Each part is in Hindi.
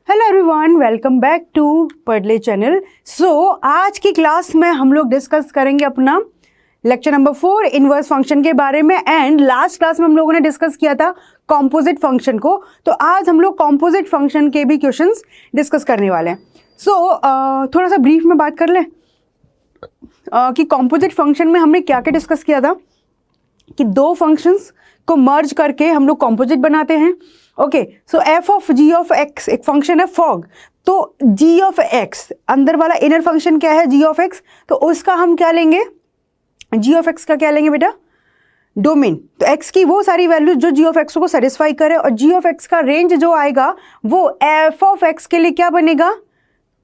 Hello everyone, welcome back to Padhle channel. आज की क्लास में हम लोग डिस्कस करेंगे अपना लेक्चर नंबर 4 इनवर्स फंक्शन के बारे में। एंड लास्ट क्लास में हम लोगों ने डिस्कस किया था कॉम्पोजिट फंक्शन को, तो आज हम लोग कॉम्पोजिट फंक्शन के भी क्वेश्चंस डिस्कस करने वाले हैं। थोड़ा सा ब्रीफ में बात कर लें कि कॉम्पोजिट फंक्शन में हमने क्या क्या डिस्कस किया था कि दो फंक्शंस को मर्ज करके हम लोग कॉम्पोजिट बनाते हैं। Okay, so F of G of X एक फंक्शन है फॉग, तो जी ऑफ एक्स अंदर वाला इनर फंक्शन क्या है जी ऑफ एक्स, तो उसका हम क्या लेंगे, जी ऑफ एक्स का क्या लेंगे बेटा, डोमेन। तो एक्स की वो सारी वैल्यूज जो जी ऑफ एक्स को सेटिस्फाई करे, और जी ऑफ एक्स का रेंज जो आएगा वो एफ ऑफ एक्स के लिए क्या बनेगा,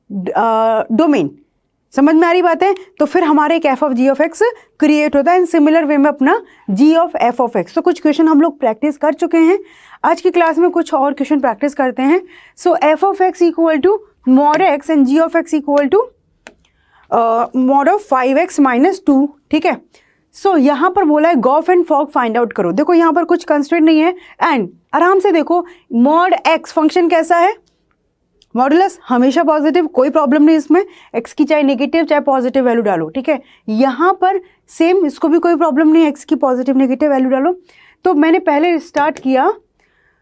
डोमेन। समझ में आ रही बात है? तो फिर हमारे एक F of G of X create होता है इन सिमिलर वे में अपना G of F of X. तो कुछ क्वेश्चन हम लोग प्रैक्टिस कर चुके हैं, आज की क्लास में कुछ और क्वेश्चन प्रैक्टिस करते हैं। So F of x equal to mod X and G of x equal to mod of 5x minus 2। ठीक है, सो यहाँ पर बोला है gof and fog find out करो। देखो यहाँ पर कुछ कंस्ट्रेंट नहीं है एंड आराम से देखो मॉड एक्स फंक्शन कैसा है, मॉडुलस हमेशा पॉजिटिव, कोई प्रॉब्लम नहीं इसमें, एक्स की चाहे नेगेटिव चाहे पॉजिटिव वैल्यू डालो। ठीक है, यहाँ पर सेम, इसको भी कोई प्रॉब्लम नहीं है, एक्स की पॉजिटिव नेगेटिव वैल्यू डालो। तो मैंने पहले स्टार्ट किया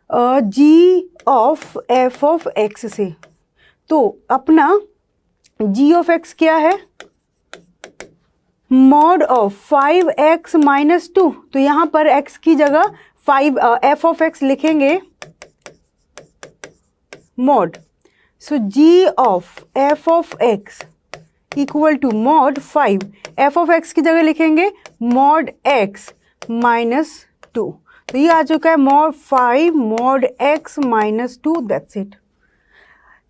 जी ऑफ एफ ऑफ एक्स से, तो अपना जी ऑफ एक्स क्या है, मॉड ऑफ 5x माइनस 2। तो यहाँ पर x की जगह 5 एफ ऑफ एक्स लिखेंगे mod, so G of F of x equal to mod 5, F of X की जगह लिखेंगे मॉड x माइनस 2। तो ये आ चुका है mod 5 mod x minus 2, that's it.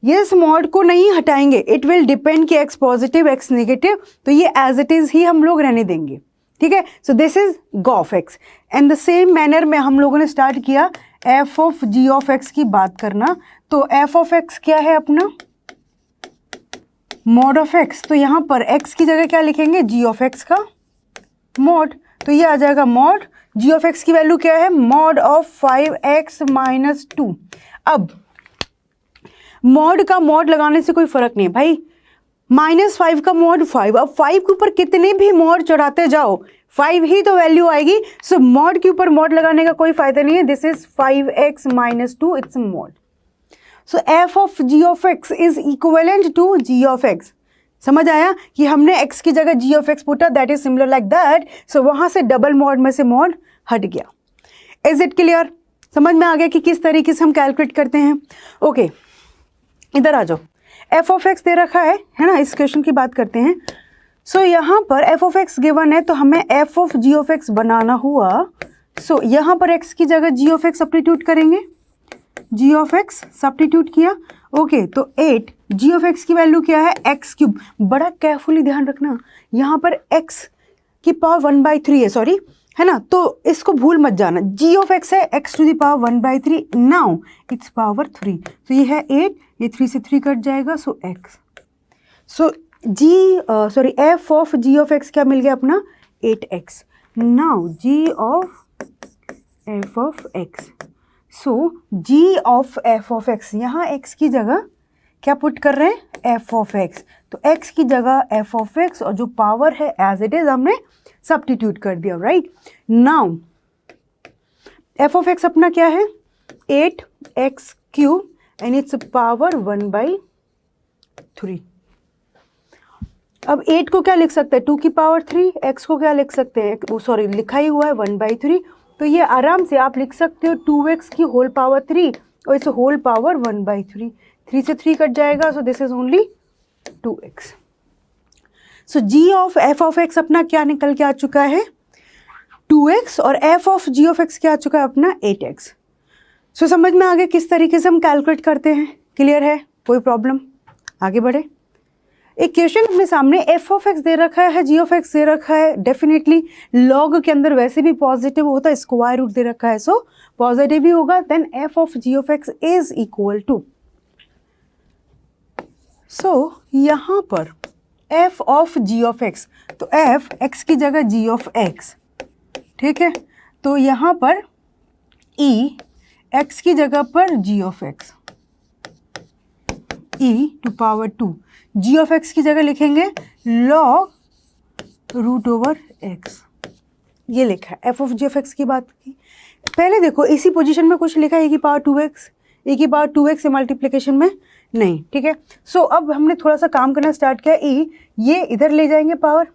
ये इस मॉड को नहीं हटाएंगे, इट विल डिपेंड कि x पॉजिटिव x नेगेटिव, तो ये एज इट इज ही हम लोग रहने देंगे। ठीक है, so this is gof x and the same manner में हम लोगों ने स्टार्ट किया F of G of X की बात करना। तो एफ ऑफ एक्स क्या है अपना, मॉड ऑफ एक्स, तो यहाँ पर x की जगह क्या लिखेंगे, जी ऑफ एक्स का मॉड, तो ये आ जाएगा मॉड जी ऑफ एक्स की वैल्यू क्या है, मॉड ऑफ 5x माइनस 2। अब मॉड का मॉड लगाने से कोई फर्क नहीं है भाई, -5 का मॉड 5, अब 5 के ऊपर कितने भी मॉड चढ़ाते जाओ 5 ही तो वैल्यू आएगी। सो मॉड के ऊपर मॉड लगाने का कोई फायदा नहीं है, this is 5x minus 2, it's mod. So F of G of X is equivalent to G of X. समझ आया कि हमने x की जगह जी ऑफ एक्स पुटा, that is similar like that. So वहां से डबल मॉड में से मॉड हट गया। Is it clear? समझ में आ गया कि किस तरीके से हम कैलकुलेट करते हैं। ओके, इधर आ जाओ, एफ ऑफ एक्स दे रखा है ना, इस क्वेश्चन की बात करते हैं। सो यहाँ पर एफ ऑफ एक्स गिवन है, तो हमें F of G of X बनाना हुआ। सो यहाँ पर एक्स की जगह जी ऑफ एक्स सब्स्टिट्यूट करेंगे, जी ऑफ एक्स सब्स्टिट्यूट किया। ओके, तो 8 जी ऑफ एक्स की वैल्यू क्या है, एक्स क्यूब। बड़ा केयरफुली ध्यान रखना, यहाँ पर एक्स की पावर 1/3 है, सॉरी है ना, तो इसको भूल मत जाना। जी ऑफ एक्स है X to the power 1/3, now it's power 3, तो ये है 8, ये 3 से 3 कट जाएगा, so X. So F of G of X क्या मिल गया अपना, 8x। Now G of F of X, so G of F of X, यहाँ x की जगह क्या पुट कर रहे हैं, एफ ऑफ एक्स, तो x की जगह एफ ऑफ एक्स और जो पावर है एज इट इज हमने सब्स्टिट्यूट कर दिया, right. Now F of X अपना क्या है, 8x cube and it's power 1/3। अब 8 को क्या लिख सकते हैं, 2 की पावर 3, x को क्या लिख सकते हैं, वो सॉरी लिखा ही हुआ है 1/3, तो ये आराम से आप लिख सकते हो 2x की होल पावर 3 और इस होल पावर 1/3, 3 से 3 कट जाएगा, so this is only 2x। So G of F of X अपना क्या निकल के आ चुका है, 2x, और F of G of X क्या आ चुका है अपना, 8x। सो समझ में आ गया किस तरीके से हम कैलकुलेट करते हैं, क्लियर है, कोई प्रॉब्लम? आगे बढ़े। एक क्वेश्चन अपने सामने एफ ऑफ एक्स दे रखा है, जी ऑफ एक्स दे रखा है, डेफिनेटली लॉग के अंदर वैसे भी पॉजिटिव होता है, स्क्वायर रूट दे रखा है, सो पॉजिटिव ही होगा, then F of G of X is equal to, so यहाँ पर F of G of X, तो एफ एक्स की जगह जी ऑफ एक्स, ठीक है, तो यहाँ पर ई एक्स की जगह पर G of X, E to power 2। G of X की जगह लिखेंगे लॉग रूट ओवर एक्स, ये लिखा है। F of G of X की बात की। पहले देखो इसी पोजीशन में कुछ लिखा है, ए की पावर 2x, ए की पावर 2x से मल्टीप्लिकेशन में नहीं, ठीक है। सो अब हमने थोड़ा सा काम करना स्टार्ट किया, ई ये इधर ले जाएंगे पावर,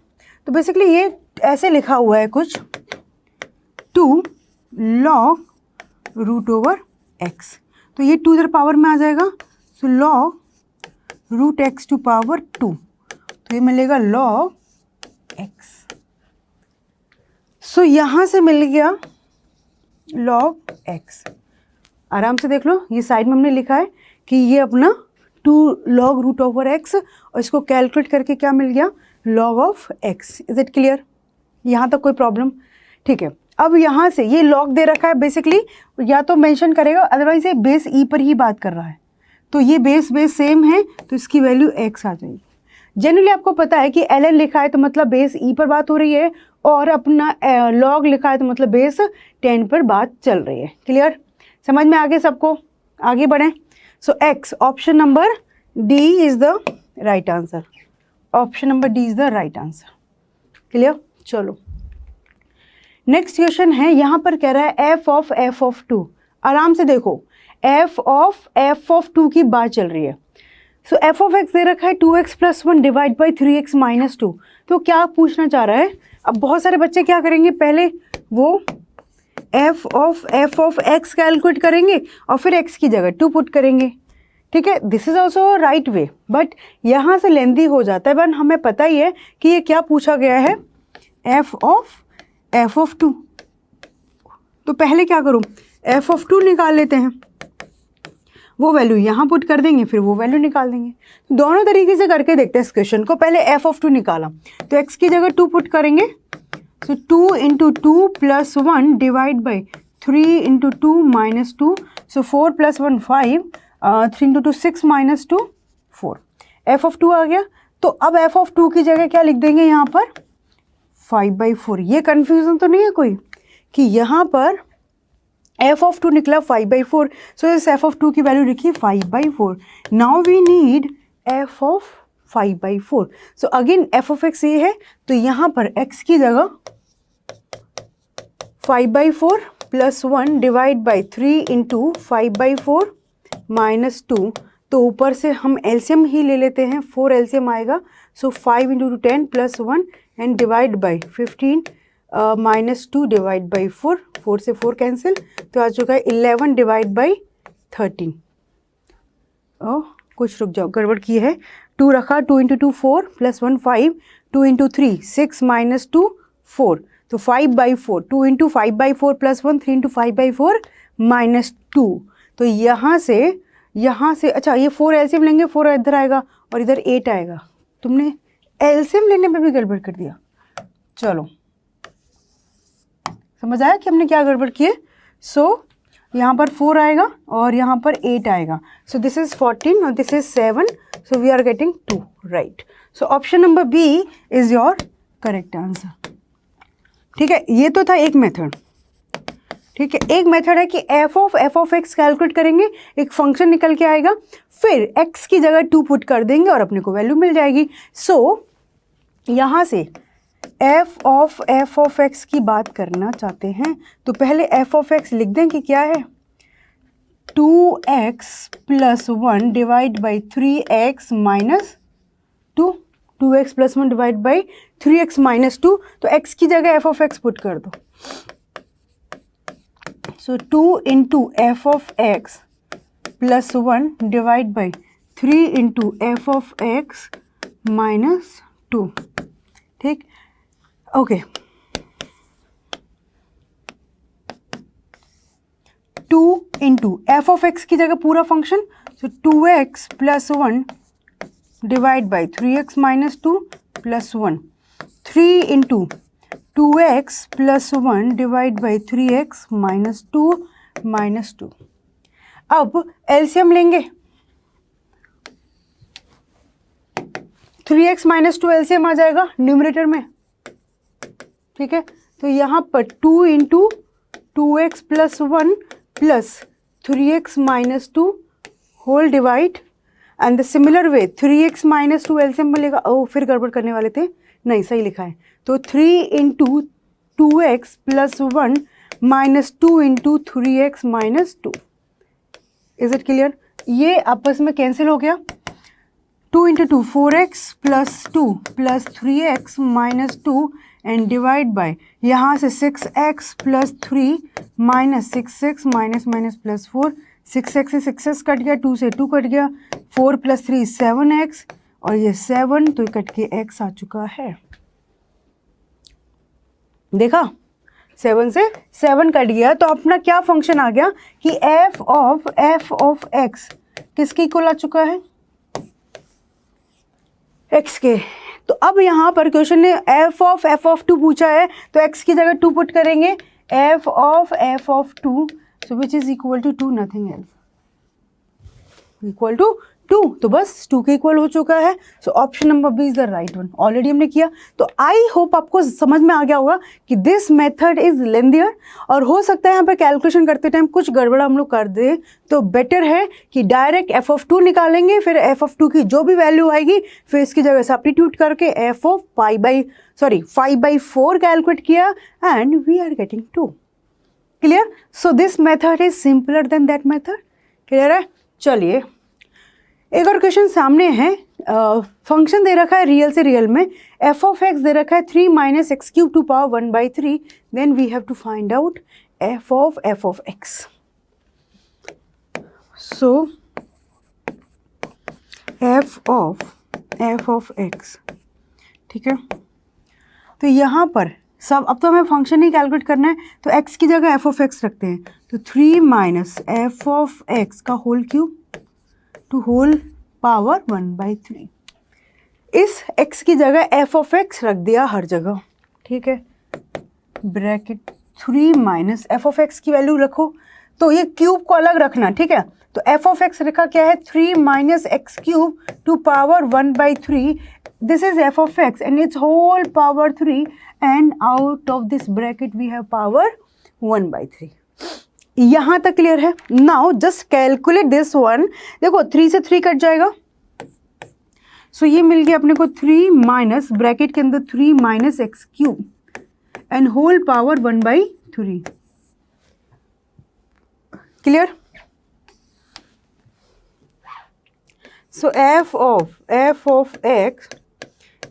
तो बेसिकली ये ऐसे लिखा हुआ है कुछ 2 लॉग रूट ओवर एक्स, तो ये 2 इधर पावर में आ जाएगा, so log root X to power 2, तो ये मिलेगा लॉग एक्स। सो यहाँ से मिल गया लॉग एक्स। आराम से देख लो, ये साइड में हमने लिखा है कि ये अपना 2 लॉग रूट ओवर एक्स, और इसको कैलकुलेट करके क्या मिल गया log of X. Is it clear? यहाँ तक कोई प्रॉब्लम? ठीक है। अब यहाँ से ये लॉग दे रखा है, बेसिकली या तो मेंशन करेगा, अदरवाइज ये बेस ई पर ही बात कर रहा है, तो ये बेस सेम है, तो इसकी वैल्यू एक्स आ जाएगी। जनरली आपको पता है कि ln लिखा है तो मतलब बेस ई पर बात हो रही है, और अपना लॉग लिखा है तो मतलब बेस 10 पर बात चल रही है। क्लियर? समझ में आगे सबको? आगे बढ़ें। So X, option number D is the right answer. Option number D is the right answer. Clear? चलो नेक्स्ट क्वेश्चन है, यहाँ पर कह रहा है एफ ऑफ 2। आराम से देखो, एफ ऑफ 2 की बात चल रही है। सो एफ ऑफ एक्स दे रखा है 2x + 1 डिवाइड बाई 3x - 2। तो क्या पूछना चाह रहा है? अब बहुत सारे बच्चे क्या करेंगे, पहले वो एफ ऑफ एक्स कैलकुलेट करेंगे और फिर एक्स की जगह 2 पुट करेंगे। ठीक है, this is also right way, but यहाँ से लेंदी हो जाता है। बट हमें पता ही है कि ये क्या पूछा गया है, एफ ऑफ 2। तो पहले क्या करूँ, एफ ऑफ 2 निकाल लेते हैं, वो वैल्यू यहाँ पुट कर देंगे, फिर वो वैल्यू निकाल देंगे। दोनों तरीके से करके देखते हैं इस क्वेश्चन को। पहले एफ ऑफ 2 निकाला तो एक्स की जगह 2 पुट करेंगे, सो 2 × 2 + 1 divide by 3 × 2 - 2, so 4 + 1 5, 3 × 2 6 - 2 4। F of 2 आ गया। तो अब एफ ऑफ 2 की जगह क्या लिख देंगे यहाँ पर 5/4। ये कन्फ्यूजन तो नहीं है कोई कि यहाँ पर एफ ऑफ 2 निकला 5/4, सो इस एफ ऑफ 2 की वैल्यू लिखी 5/4। Now we need F of 5/4। So again F of X ये है, तो यहाँ पर एक्स की जगह 5/4 + 1 डिवाइड बाई 3 × 5/4 - 2। तो ऊपर से हम एलसीएम ही ले लेते हैं, 4 एलसीएम आएगा, सो 5 × 10 + 1 and divide by 15 -2 divide by 4, 4 से 4 कैंसिल, तो आ चुका है 11 डिवाइड बाई 13। ओह कुछ रुक जाओ, गड़बड़ की है, 2 रखा, 2 × 2 4 + 1 5, 2 × 3 6 - 2 4, तो 5/4, 2 × 5/4 + 1 3 × 5/4 - 2। तो यहाँ से अच्छा ये 4 एलसीएम लेंगे, 4 इधर आएगा और इधर 8 आएगा। तुमने एलसीएम लेने में भी गड़बड़ कर दिया। चलो समझ आया कि हमने क्या गड़बड़ किए। सो यहाँ पर 4 आएगा और यहाँ पर 8 आएगा, सो दिस इज 14 और this is 7, so we are getting 2 right. So option number B is your correct answer. ठीक है, ये तो था एक मेथड। ठीक है, एक मेथड है कि एफ ऑफ एक्स कैलकुलेट करेंगे, एक फंक्शन निकल के आएगा, फिर एक्स की जगह 2 पुट कर देंगे और अपने को वैल्यू मिल जाएगी। सो यहाँ से एफ ऑफ एक्स की बात करना चाहते हैं तो पहले एफ ऑफ एक्स लिख दें कि क्या है 2x + 1 divide by 3x - 2, 2x + 1 divide by 3x - 2, तो x की जगह एफ ऑफ एक्स पुट कर दो। सो 2 × F of x + 1 divide by 3 × F of x - 2। ठीक, ओके। 2 × एफ ऑफ एक्स की जगह पूरा function, so 2x + 1 divide by 3x - 2 + 1, 3 × 2x + 1 divide by 3x - 2 - 2। अब एलसीएम लेंगे, 3x - 2 एलसीएम आ जाएगा न्यूमरेटर में। ठीक है, तो यहाँ पर 2 × 2x + 1 + 3x - 2 whole divide, and the similar way 3x minus 2 LCM मिलेगा। ओ फिर गड़बड़ करने वाले थे, नहीं सही लिखा है। तो 3 into 2x plus 1 minus 2 into 3x minus 2। Is it clear? ये आपस में कैंसिल हो गया। 2 into 2 4x plus 2 plus 3x minus 2 and divide by यहाँ से 6x plus 3 minus 6x minus minus plus 4, 6x से 6x कट गया, 2 से 2 कट गया, 4 प्लस 3 7x और ये 7 तो कट के x आ चुका है। देखा 7 से 7 कट गया तो अपना क्या फंक्शन आ गया कि f ऑफ x किसके इक्वल आ चुका है? x के। तो अब यहाँ पर क्वेश्चन ने f ऑफ 2 पूछा है तो x की जगह 2 पुट करेंगे, f of 2 so which is equal to 2 nothing else equal to 2, तो बस 2 के इक्वल हो चुका है। So option number B is the right one. Already हमने किया तो आई होप आपको समझ में आ गया होगा कि दिस मेथड इज लेंदियर और हो सकता है यहाँ पे कैलकुलेशन करते टाइम कुछ गड़बड़ हम लोग कर दें, तो बेटर है कि डायरेक्ट f ऑफ 2 निकालेंगे, फिर f ऑफ 2 की जो भी वैल्यू आएगी फिर इसकी जगह सब्स्टिट्यूट करके f ऑफ 5/4 कैलकुलेट किया and we are getting 2। Clear? So this method is simpler than that method. Clear है? चलिए एक और क्वेश्चन सामने है। फंक्शन दे रखा है रियल से रियल में, f ऑफ x दे रखा है 3 minus X cube to power 1/3, then we have to find out f of x। So f of x, ठीक है। तो यहाँ पर सब अब तो हमें फंक्शन ही कैलकुलेट करना है तो x की जगह f ऑफ x रखते हैं, तो 3 माइनस f ऑफ x का whole cube to whole power 1/3। इस x की जगह f ऑफ x रख दिया हर जगह, ठीक है। Bracket 3 minus f of x की वैल्यू रखो, तो ये क्यूब को अलग रखना, ठीक है। तो f ऑफ x रखा क्या है 3 minus X cube to power 1/3, this is f of x and its whole power 3 and out of this bracket we have power 1/3। यहाँ तक क्लियर है? Now just calculate this one. देखो 3 से 3 कट जाएगा, सो ये मिल गया अपने को 3 माइनस ब्रैकेट के अंदर 3 minus X cube and whole power 1/3। Clear? So f of x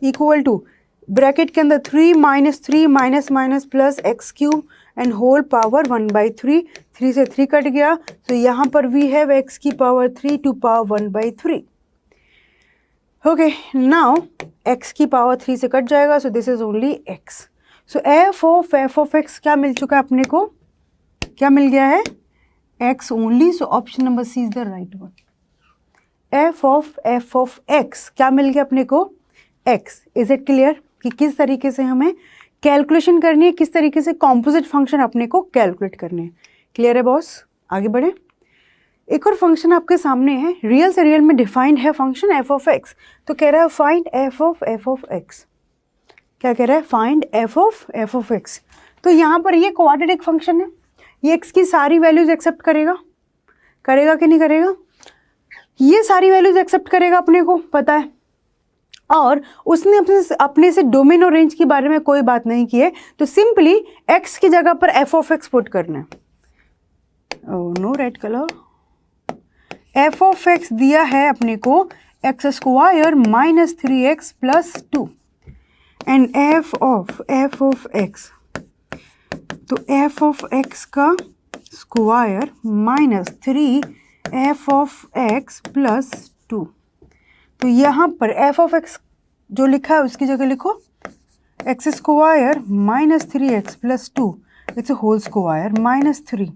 equal to bracket के अंदर 3 minus 3 minus minus plus X cube and whole power 1/3, 3 से 3 कट गया, तो यहाँ पर वी हैव x की power 3 to power 1/3। Okay, now x की पावर 3 से कट जाएगा, so this is only x। So f of x क्या मिल चुका है अपने को? क्या मिल गया है? x only. So option number C is the right one. f of x क्या मिल गया अपने को? x। इज इट क्लियर कि किस तरीके से हमें कैलकुलेशन करनी है, किस तरीके से कॉम्पोजिट फंक्शन अपने को कैलकुलेट करने हैं। क्लियर है बॉस? आगे बढ़े। एक और फंक्शन आपके सामने है, रियल से रियल में डिफाइंड है फंक्शन f ऑफ x। तो कह रहा है फाइंड f ऑफ x। क्या कह रहा है? Find f of x। तो यहाँ पर ये क्वाड्रेटिक फंक्शन है, ये x की सारी वैल्यूज एक्सेप्ट करेगा कि नहीं करेगा? ये सारी वैल्यूज एक्सेप्ट करेगा, अपने को पता है। और उसने अपने से डोमेन और रेंज के बारे में कोई बात नहीं की है, तो सिंपली x की जगह पर f ऑफ x पुट करना है। No red colour. f of x दिया है अपने को X square minus 3x plus 2 and f of x, तो f ऑफ x का square minus 3 f of x plus 2। तो यहाँ पर f ऑफ x जो लिखा है उसकी जगह लिखो X square minus 3x plus 2, it's whole square minus 3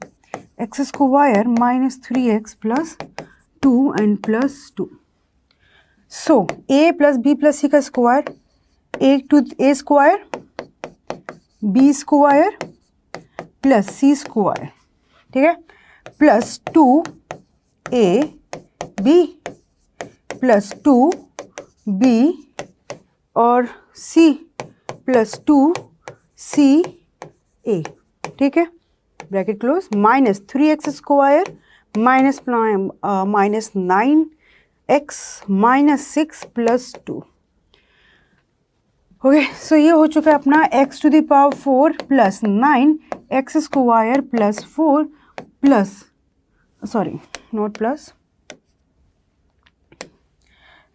x square minus 3x plus 2 and plus 2। So a plus B plus C का square, a square b square plus c square, ठीक है, प्लस 2ab प्लस 2b और c प्लस 2ca, ठीक है, bracket close, minus 3x square minus 9 x minus 6 plus 2। Okay, so ये हो चुका है अपना x to the power 4 plus 9 x square plus 4 plus, sorry not plus,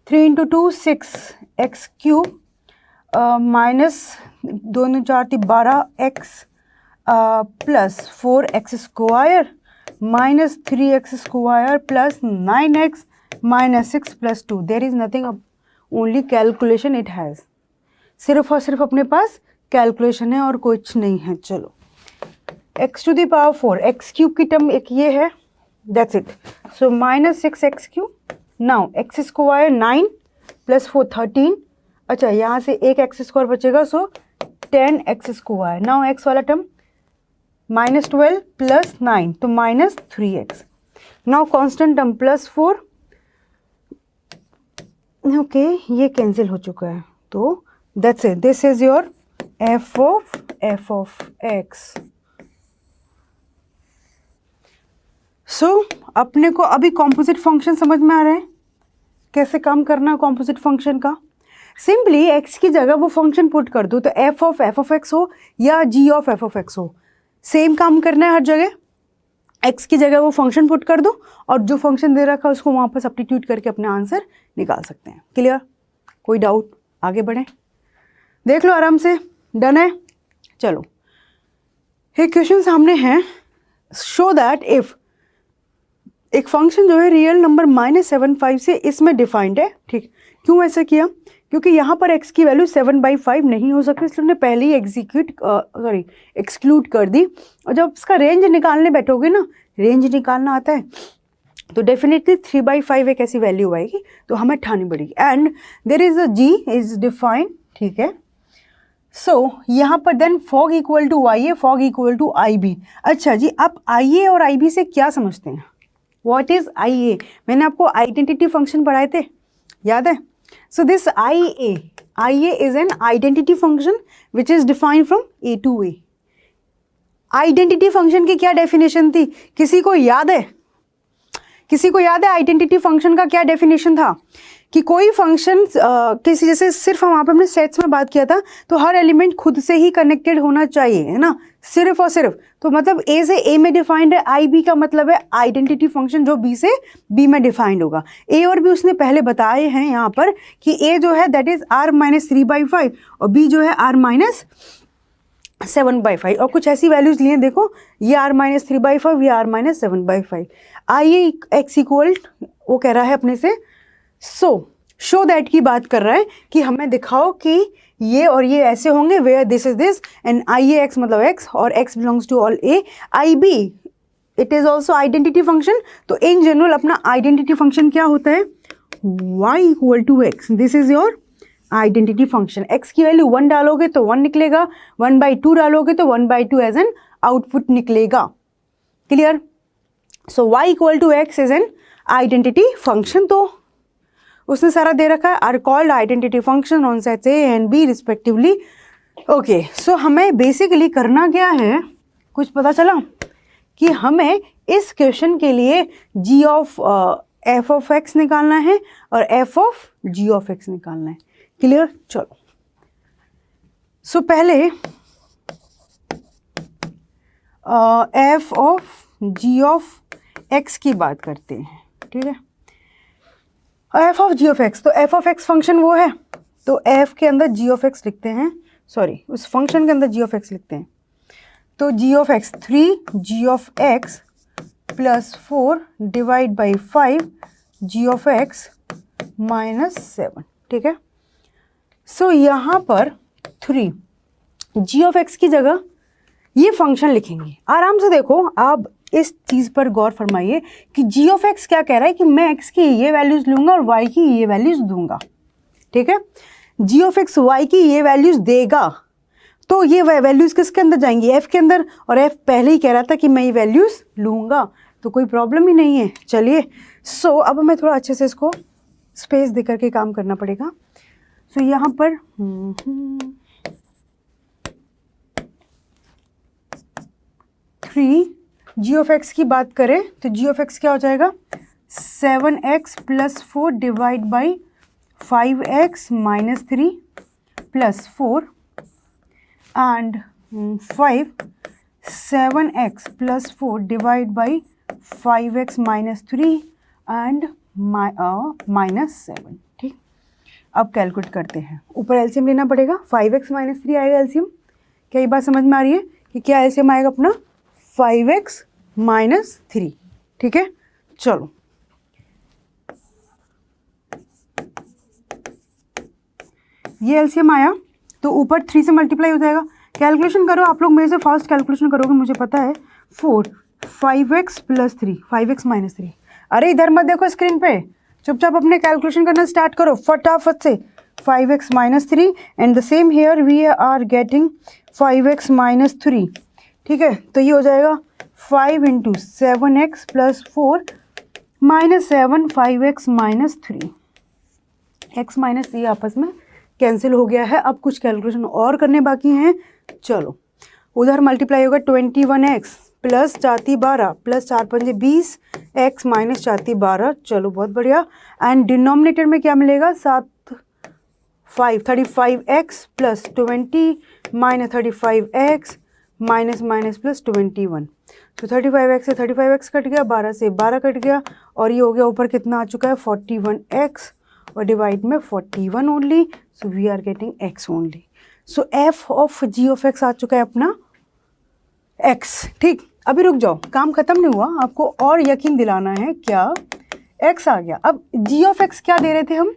3 into 2 6 x cube minus 2 9 4 3 12 x plus 4 x square minus 3 x square plus 9 x minus 6 plus 2। There is nothing, only calculation it has. सिर्फ और सिर्फ अपने पास कैलकुलेशन है और कुछ नहीं है। चलो, X to the power 4, X cube की टर्म एक ये है, that's it. So minus 6 x cube, now X square 9 plus 4 13। अच्छा, यहाँ से एक एक्स स्क्वायर बचेगा, so 10 X square. Now X वाला टर्म माइनस 12 प्लस 9 तो minus 3x। Now constant term plus 4, okay ये कैंसिल हो चुका है, तो that's it, this is your f of x। सो अपने को अभी कॉम्पोजिट फंक्शन समझ में आ रहा है कैसे काम करना है कॉम्पोजिट फंक्शन का। सिंपली x की जगह वो फंक्शन पुट कर दो, तो f ऑफ x हो या g of f of x हो, सेम काम करना है हर जगह। x की जगह वो फंक्शन पुट कर दो और जो फंक्शन दे रखा है उसको वहाँ पर सब्स्टिट्यूट करके अपना आंसर निकाल सकते हैं। क्लियर? कोई डाउट? आगे बढ़ें, देख लो आराम से। डन है? चलो, एक क्वेश्चन सामने है, शो दैट इफ एक फंक्शन जो है रियल नंबर -7/5 से इसमें डिफाइंड है। ठीक, क्यों ऐसा किया? क्योंकि यहाँ पर x की वैल्यू 7/5 नहीं हो सकती, इसलिए हमने पहले ही एक्सक्लूड कर दी। और जब इसका रेंज निकालने बैठोगे ना, रेंज निकालना आता है, तो डेफिनेटली 3/5 एक ऐसी वैल्यू आएगी, तो हमें ठानी पड़ेगी। And there is a g is defined, ठीक है। सो यहाँ पर then fog equal to IA, fog equal to IB। अच्छा जी, आप IA और IB से क्या समझते हैं? What is IA? मैंने आपको आइडेंटिटी फंक्शन पढ़ाए थे, याद है? So this IA is an identity function which is defined from A to A. Identity function की क्या डेफिनेशन थी? किसी को याद है? किसी को याद है आइडेंटिटी फंक्शन का क्या डेफिनेशन था? कि कोई फंक्शन किसी, जैसे सिर्फ हम आप अपने सेट्स में बात किया था, तो हर एलिमेंट खुद से ही कनेक्टेड होना चाहिए, है ना, सिर्फ और सिर्फ। तो मतलब ए से ए में डिफाइंड है, आई बी का मतलब है आइडेंटिटी फंक्शन जो बी से बी में डिफाइंड होगा। ए और बी उसने पहले बताए हैं यहाँ पर कि ए जो है दैट इज r-3/5 और बी जो है r-7/5, और कुछ ऐसी वैल्यूज लिए देखो, ये r-3/5, ये r-7/5। आई एक्स इक्वल, वो कह रहा है अपने से शो दैट की बात कर रहा है कि हमें दिखाओ कि ये और ये ऐसे होंगे, where this is this, and I A X मतलब एक्स और X belongs to all A. I B it is also identity function. तो इन जनरल अपना आइडेंटिटी फंक्शन क्या होता है? y equal to X, this is your identity function. x की वैल्यू 1 डालोगे तो 1 निकलेगा, 1/2 डालोगे तो 1/2 एज एन आउटपुट निकलेगा। Clear? So y equal to X is an identity function. तो उसने सारा दे रखा है, are called identity function on sets A and B respectively. Okay, so हमें बेसिकली करना क्या है, कुछ पता चला कि हमें इस क्वेश्चन के लिए g of f of x निकालना है और f of g of x निकालना है। क्लियर? चलो, सो पहले f of g of x की बात करते हैं। ठीक है, f of g of x, तो f ऑफ x फंक्शन वो है, तो f के अंदर g ऑफ x लिखते हैं, सॉरी उस फंक्शन के अंदर g ऑफ x लिखते हैं। तो g of x 3g of x plus 4 divide by 5 g of x -7। ठीक है, सो यहाँ पर 3 g ऑफ x की जगह ये फंक्शन लिखेंगे। आराम से देखो, आप इस चीज़ पर गौर फरमाइए कि g ऑफ x क्या कह रहा है कि मैं x की ये वैल्यूज़ लूँगा और y की ये वैल्यूज़ दूंगा। ठीक है, g ऑफ x y की ये वैल्यूज़ देगा, तो ये वैल्यूज़ किसके अंदर जाएंगी? f के अंदर, और f पहले ही कह रहा था कि मैं ये वैल्यूज़ लूँगा, तो कोई प्रॉब्लम ही नहीं है। चलिए, सो अब हमें थोड़ा अच्छे से इसको स्पेस दे करके काम करना पड़ेगा। सो यहाँ पर थ्री जी ऑफ एक्स की बात करें तो जी ऑफ एक्स क्या हो जाएगा? 7x plus 4 divide by 5x minus 3 plus 4 and 5 7x plus 4 divide by 5x minus 3 and minus 7। ठीक, अब कैलकुलेट करते हैं। ऊपर एलसीएम लेना पड़ेगा, 5x माइनस 3 आएगा एलसीएम। क्या ये बात समझ में आ रही है कि क्या एलसीएम आएगा अपना 5x माइनस 3। ठीक है, चलो ये एलसीएम आया तो ऊपर 3 से मल्टीप्लाई हो जाएगा। कैलकुलेशन करो आप लोग, मेरे से फास्ट कैलकुलेशन करोगे, मुझे पता है। 4 5x प्लस 3 5x माइनस 3। अरे इधर मत देखो स्क्रीन पे, चुपचाप अपने कैलकुलेशन करना स्टार्ट करो फटाफट से। 5x minus 3 and the same here we are getting 5x minus 3। ठीक है, तो ये हो जाएगा 5 into 7x plus 4 minus 7 5x minus 3। x minus 3 आपस में कैंसिल हो गया है। अब कुछ कैलकुलेशन और करने बाकी हैं। चलो, उधर मल्टीप्लाई होगा 21x plus 4×12 plus 4×5 20 x minus 4×12। चलो बहुत बढ़िया। एंड डिनोमिनेटर में क्या मिलेगा 35x plus 20 minus 35x minus minus plus 21। तो 35x से 35x कट गया, 12 से 12 कट गया, और ये हो गया ऊपर कितना आ चुका है 41x और डिवाइड में 41 only. So we are getting x only. So f of g of x आ चुका है अपना x। ठीक, अभी रुक जाओ, काम खत्म नहीं हुआ, आपको और यकीन दिलाना है। क्या x आ गया। अब g ऑफ x क्या दे रहे थे हम,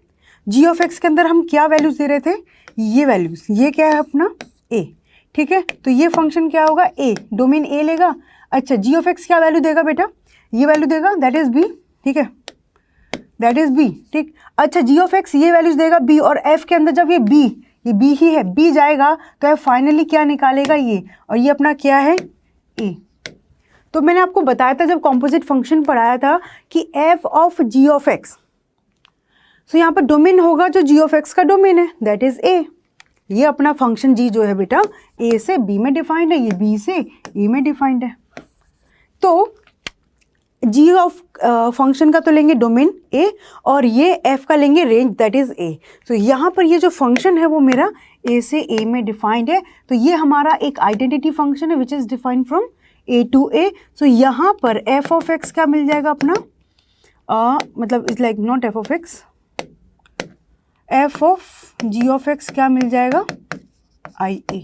g ऑफ x के अंदर हम क्या वैल्यूज दे रहे थे, ये वैल्यूज। ये क्या है अपना a। ठीक है, तो ये फंक्शन क्या होगा a, डोमेन a लेगा। अच्छा, g ऑफ x क्या वैल्यू देगा बेटा, ये वैल्यू देगा, दैट इज b। ठीक है, दैट इज b। ठीक, अच्छा g ऑफ x ये वैल्यूज देगा b, और f के अंदर जब ये b ही है, b जाएगा तो f फाइनली क्या निकालेगा ये, और ये अपना क्या है a। तो मैंने आपको बताया था जब कॉम्पोजिट फंक्शन पढ़ाया था कि f of g of x, so यहाँ पर डोमेन होगा जो g ऑफ x का डोमेन है, दैट इज a। ये अपना फंक्शन g जो है बेटा a से b में डिफाइंड है, ये b से a में डिफाइंड है। तो g ऑफ फंक्शन का तो लेंगे डोमेन a, और ये f का लेंगे रेंज, दैट इज a। तो यहाँ पर ये जो फंक्शन है वो मेरा a से a में डिफाइंड है। तो ये हमारा एक आइडेंटिटी फंक्शन है which is defined from a to a। So यहाँ पर f ऑफ x क्या मिल जाएगा अपना, मतलब is like not f of x, f of g of x क्या मिल जाएगा ia।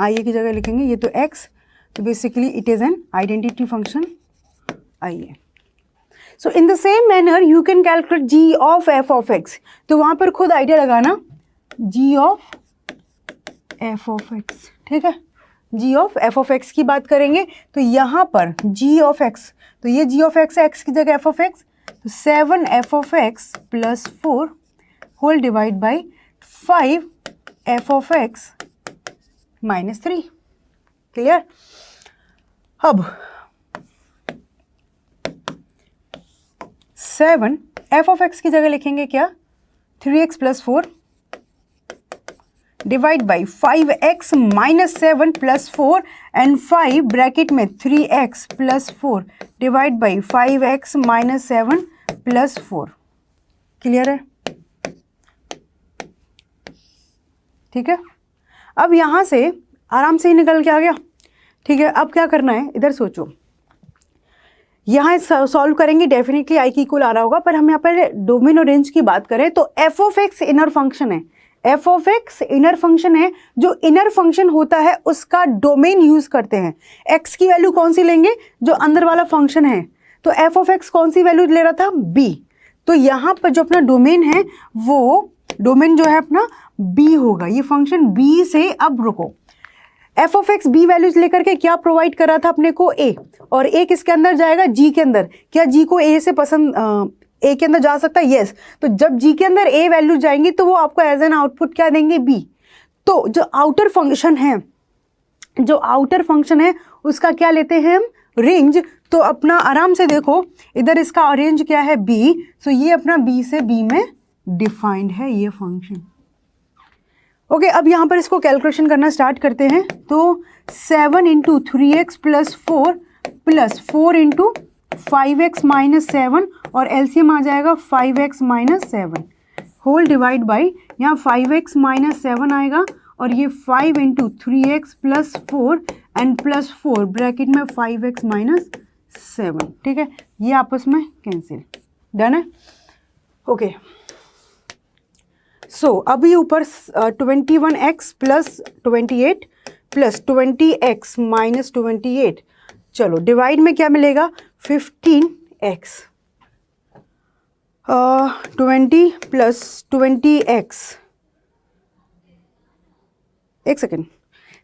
ia की जगह लिखेंगे, ये तो x, तो basically it is an identity function ia। So in the same manner you can calculate g of f of x। तो वहाँ पर खुद आइडिया लगाना, g of f of x। ठीक है, g of f of x की बात करेंगे तो यहाँ पर g ऑफ x, तो ये g ऑफ x है, x की जगह f ऑफ x, तो 7f of x plus 4 whole divide by 5f of x minus 3। Clear. अब 7f ऑफ x की जगह लिखेंगे क्या 3x plus 4 divide by 5x minus 7 plus 4 and 5 bracket में 3x plus 4 divide by 5x minus 7 plus 4। Clear है। ठीक है, अब यहाँ से आराम से ही निकल के आ गया। ठीक है, अब क्या करना है, इधर सोचो, यहाँ सॉल्व करेंगे, डेफिनेटली आई की इक्वल आ रहा होगा, पर हम यहाँ पर डोमेन और रेंज की बात करें तो f of x inner function है, f of x inner function है। जो इनर फंक्शन होता है उसका डोमेन यूज करते हैं। x की वैल्यू कौन सी लेंगे, जो अंदर वाला फंक्शन है, तो f ऑफ x कौन सी वैल्यू ले रहा था b, तो यहाँ पर जो अपना डोमेन है वो डोमेन जो है अपना b होगा। ये फंक्शन b से, अब रुको, f of x b values लेकर के क्या प्रोवाइड कर रहा था अपने को a, और a किसके अंदर जाएगा g के अंदर। क्या g को a से पसंद a के अंदर जा सकता है, यस। तो जब g के अंदर a वैल्यू जाएंगी तो वो आपको एज एन आउटपुट क्या देंगे b। तो जो आउटर फंक्शन है उसका क्या लेते हैं हम, रेंज। तो अपना आराम से देखो, इधर इसका रेंज क्या है b, सो ये अपना b से b में डिफाइंड है ये फंक्शन। ओके, अब यहाँ पर इसको कैलकुलेशन करना स्टार्ट करते हैं। तो 7 into 3x plus 4 plus 4 into 5x minus 7 और एलसीएम आ जाएगा 5x minus 7 whole divide by यहाँ 5x माइनस 7 आएगा और ये 5 into 3x plus 4 and plus 4 bracket में 5x माइनस 7। ठीक है, ये आपस में कैंसिल, डन है। ओके, सो अभी ऊपर 21x plus 28 plus 20x minus 28, चलो डिवाइड में क्या मिलेगा 15x 20 प्लस 20x, एक सेकेंड,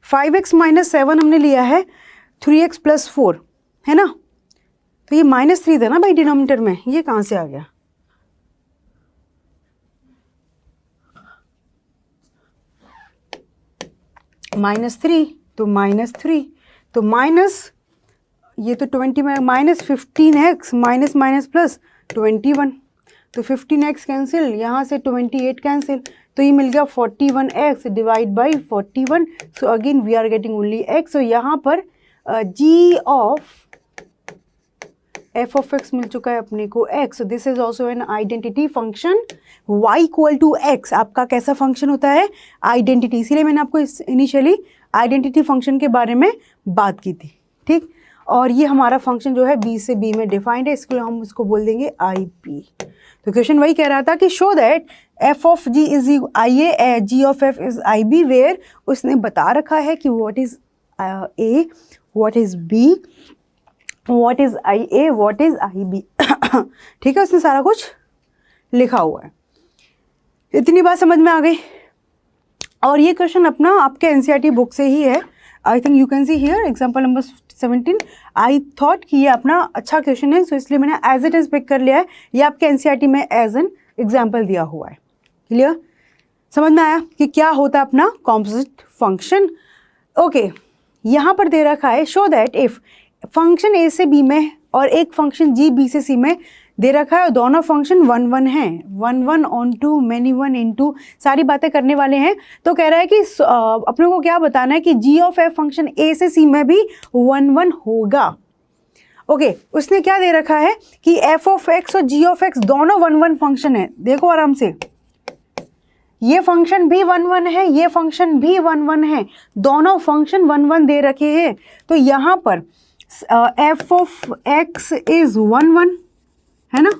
5x माइनस 7 हमने लिया है 3x प्लस 4 है ना, तो ये माइनस 3 था ना भाई डिनोमिनेटर में, ये कहाँ से आ गया? -3 तो -3 तो माइनस, ये तो 20 में minus 15x minus minus plus 21, तो 15x कैंसिल, यहाँ से 28 कैंसिल, तो ये मिल गया 41x divide by 41। So again we are getting only x। So यहाँ पर g of f of x मिल चुका है अपने को x। So this is also an identity function. y equal to x आपका कैसा फंक्शन होता है? आइडेंटिटी। इसीलिए मैंने आपको इनिशियली आइडेंटिटी फंक्शन के बारे में बात की थी, ठीक। और ये हमारा फंक्शन जो है b से b में डिफाइंड है, इसको हम इसको बोल देंगे IP। तो क्वेश्चन वही कह रहा था कि show that f of g is IA, g of f is IB, where उसने बता रखा है कि what is A, what is B, what is IA, what is IB। ठीक है, उसने सारा कुछ लिखा हुआ है। इतनी बात समझ में आ गई। और ये क्वेश्चन अपना आपके एनसीईआरटी बुक से ही है। I think you can see here example number 17। I thought कि ये अपना अच्छा क्वेश्चन है, सो इसलिए मैंने एज इट इज पिक कर लिया है। ये आपके एनसीईआरटी में एज एन एग्जाम्पल दिया हुआ है। क्लियर, समझ में आया कि क्या होता है अपना कॉम्पोजिट फंक्शन। ओके, यहाँ पर दे रखा है शो दैट इफ फंक्शन ए से बी में और एक फंक्शन जी बी से सी में दे रखा है और दोनों फंक्शन 1 1 हैं, 1 1 ऑन टू मैनी 1 इंटू, सारी बातें करने वाले हैं। तो कह रहा है कि अपने को क्या बताना है कि जी ऑफ एफ फंक्शन ए से सी में भी 1 1 होगा। ओके, उसने क्या दे रखा है कि एफ ऑफ एक्स और जी ऑफ एक्स दोनों 1 1 फंक्शन है। देखो आराम से, ये फंक्शन भी 1 1 है, ये फंक्शन भी 1 1 है, दोनों फंक्शन 1 1 दे रखे हैं। तो यहाँ पर एफ ऑफ एक्स इज 1 1 है ना,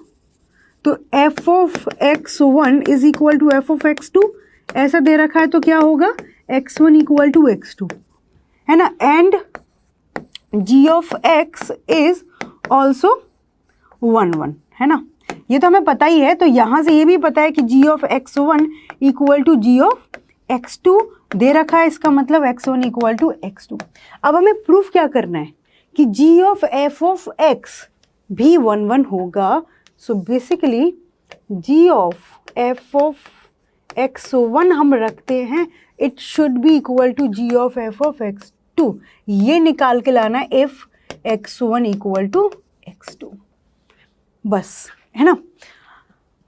तो F of X 1 is equal to F of X 2 ऐसा दे रखा है। तो क्या होगा x1 इक्वल टू x2 है ना, and g of x is also 1 1 है ना, ये तो हमें पता ही है। तो यहाँ से ये भी पता है कि g of x1 equal to g of x2 दे रखा है, इसका मतलब x1 इक्वल टू x2। अब हमें प्रूफ क्या करना है कि g of f of x भी 1 1 होगा। So basically g of f of x1 हम रखते हैं, it should be equal to g of f of x2। ये निकाल के लाना if x1 equal to x2, बस है ना।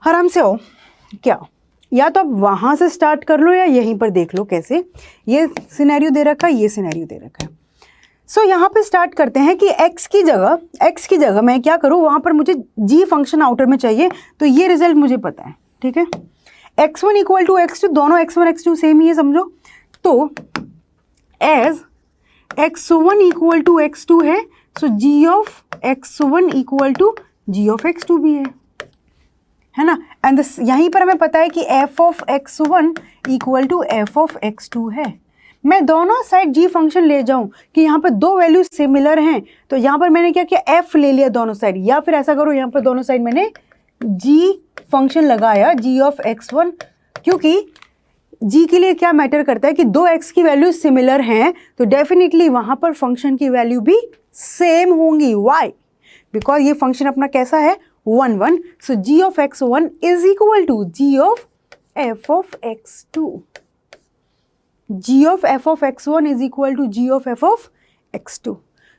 आराम से हो क्या, या तो आप वहाँ से स्टार्ट कर लो या यहीं पर देख लो कैसे। ये सिनेरियो दे रखा है, ये सिनेरियो दे रखा है। सो यहाँ पे स्टार्ट करते हैं कि x की जगह मैं क्या करूँ, वहाँ पर मुझे g फंक्शन आउटर में चाहिए, तो ये रिजल्ट मुझे पता है, ठीक है। x1 इक्वल टू x2, दोनों x1 x2 सेम ही है समझो। तो as x1 equal to x2 है, so g of x1 equal to g of x2 भी है ना। एंड यहीं पर हमें पता है कि f of x1 equal to f of x2 है। मैं दोनों साइड g फंक्शन ले जाऊं कि यहाँ पर दो वैल्यूज सिमिलर हैं, तो यहाँ पर मैंने क्या किया, f ले लिया दोनों साइड, या फिर ऐसा करो यहाँ पर दोनों साइड मैंने g फंक्शन लगाया g ऑफ x1, क्योंकि g के लिए क्या मैटर करता है कि दो x की वैल्यूज सिमिलर हैं, तो डेफिनेटली वहाँ पर फंक्शन की वैल्यू भी सेम होंगी। वाई? बिकॉज ये फंक्शन अपना कैसा है 1 1। So g of x1 is equal to g of f of x2। g of f of x1 is equal to g of f of x2.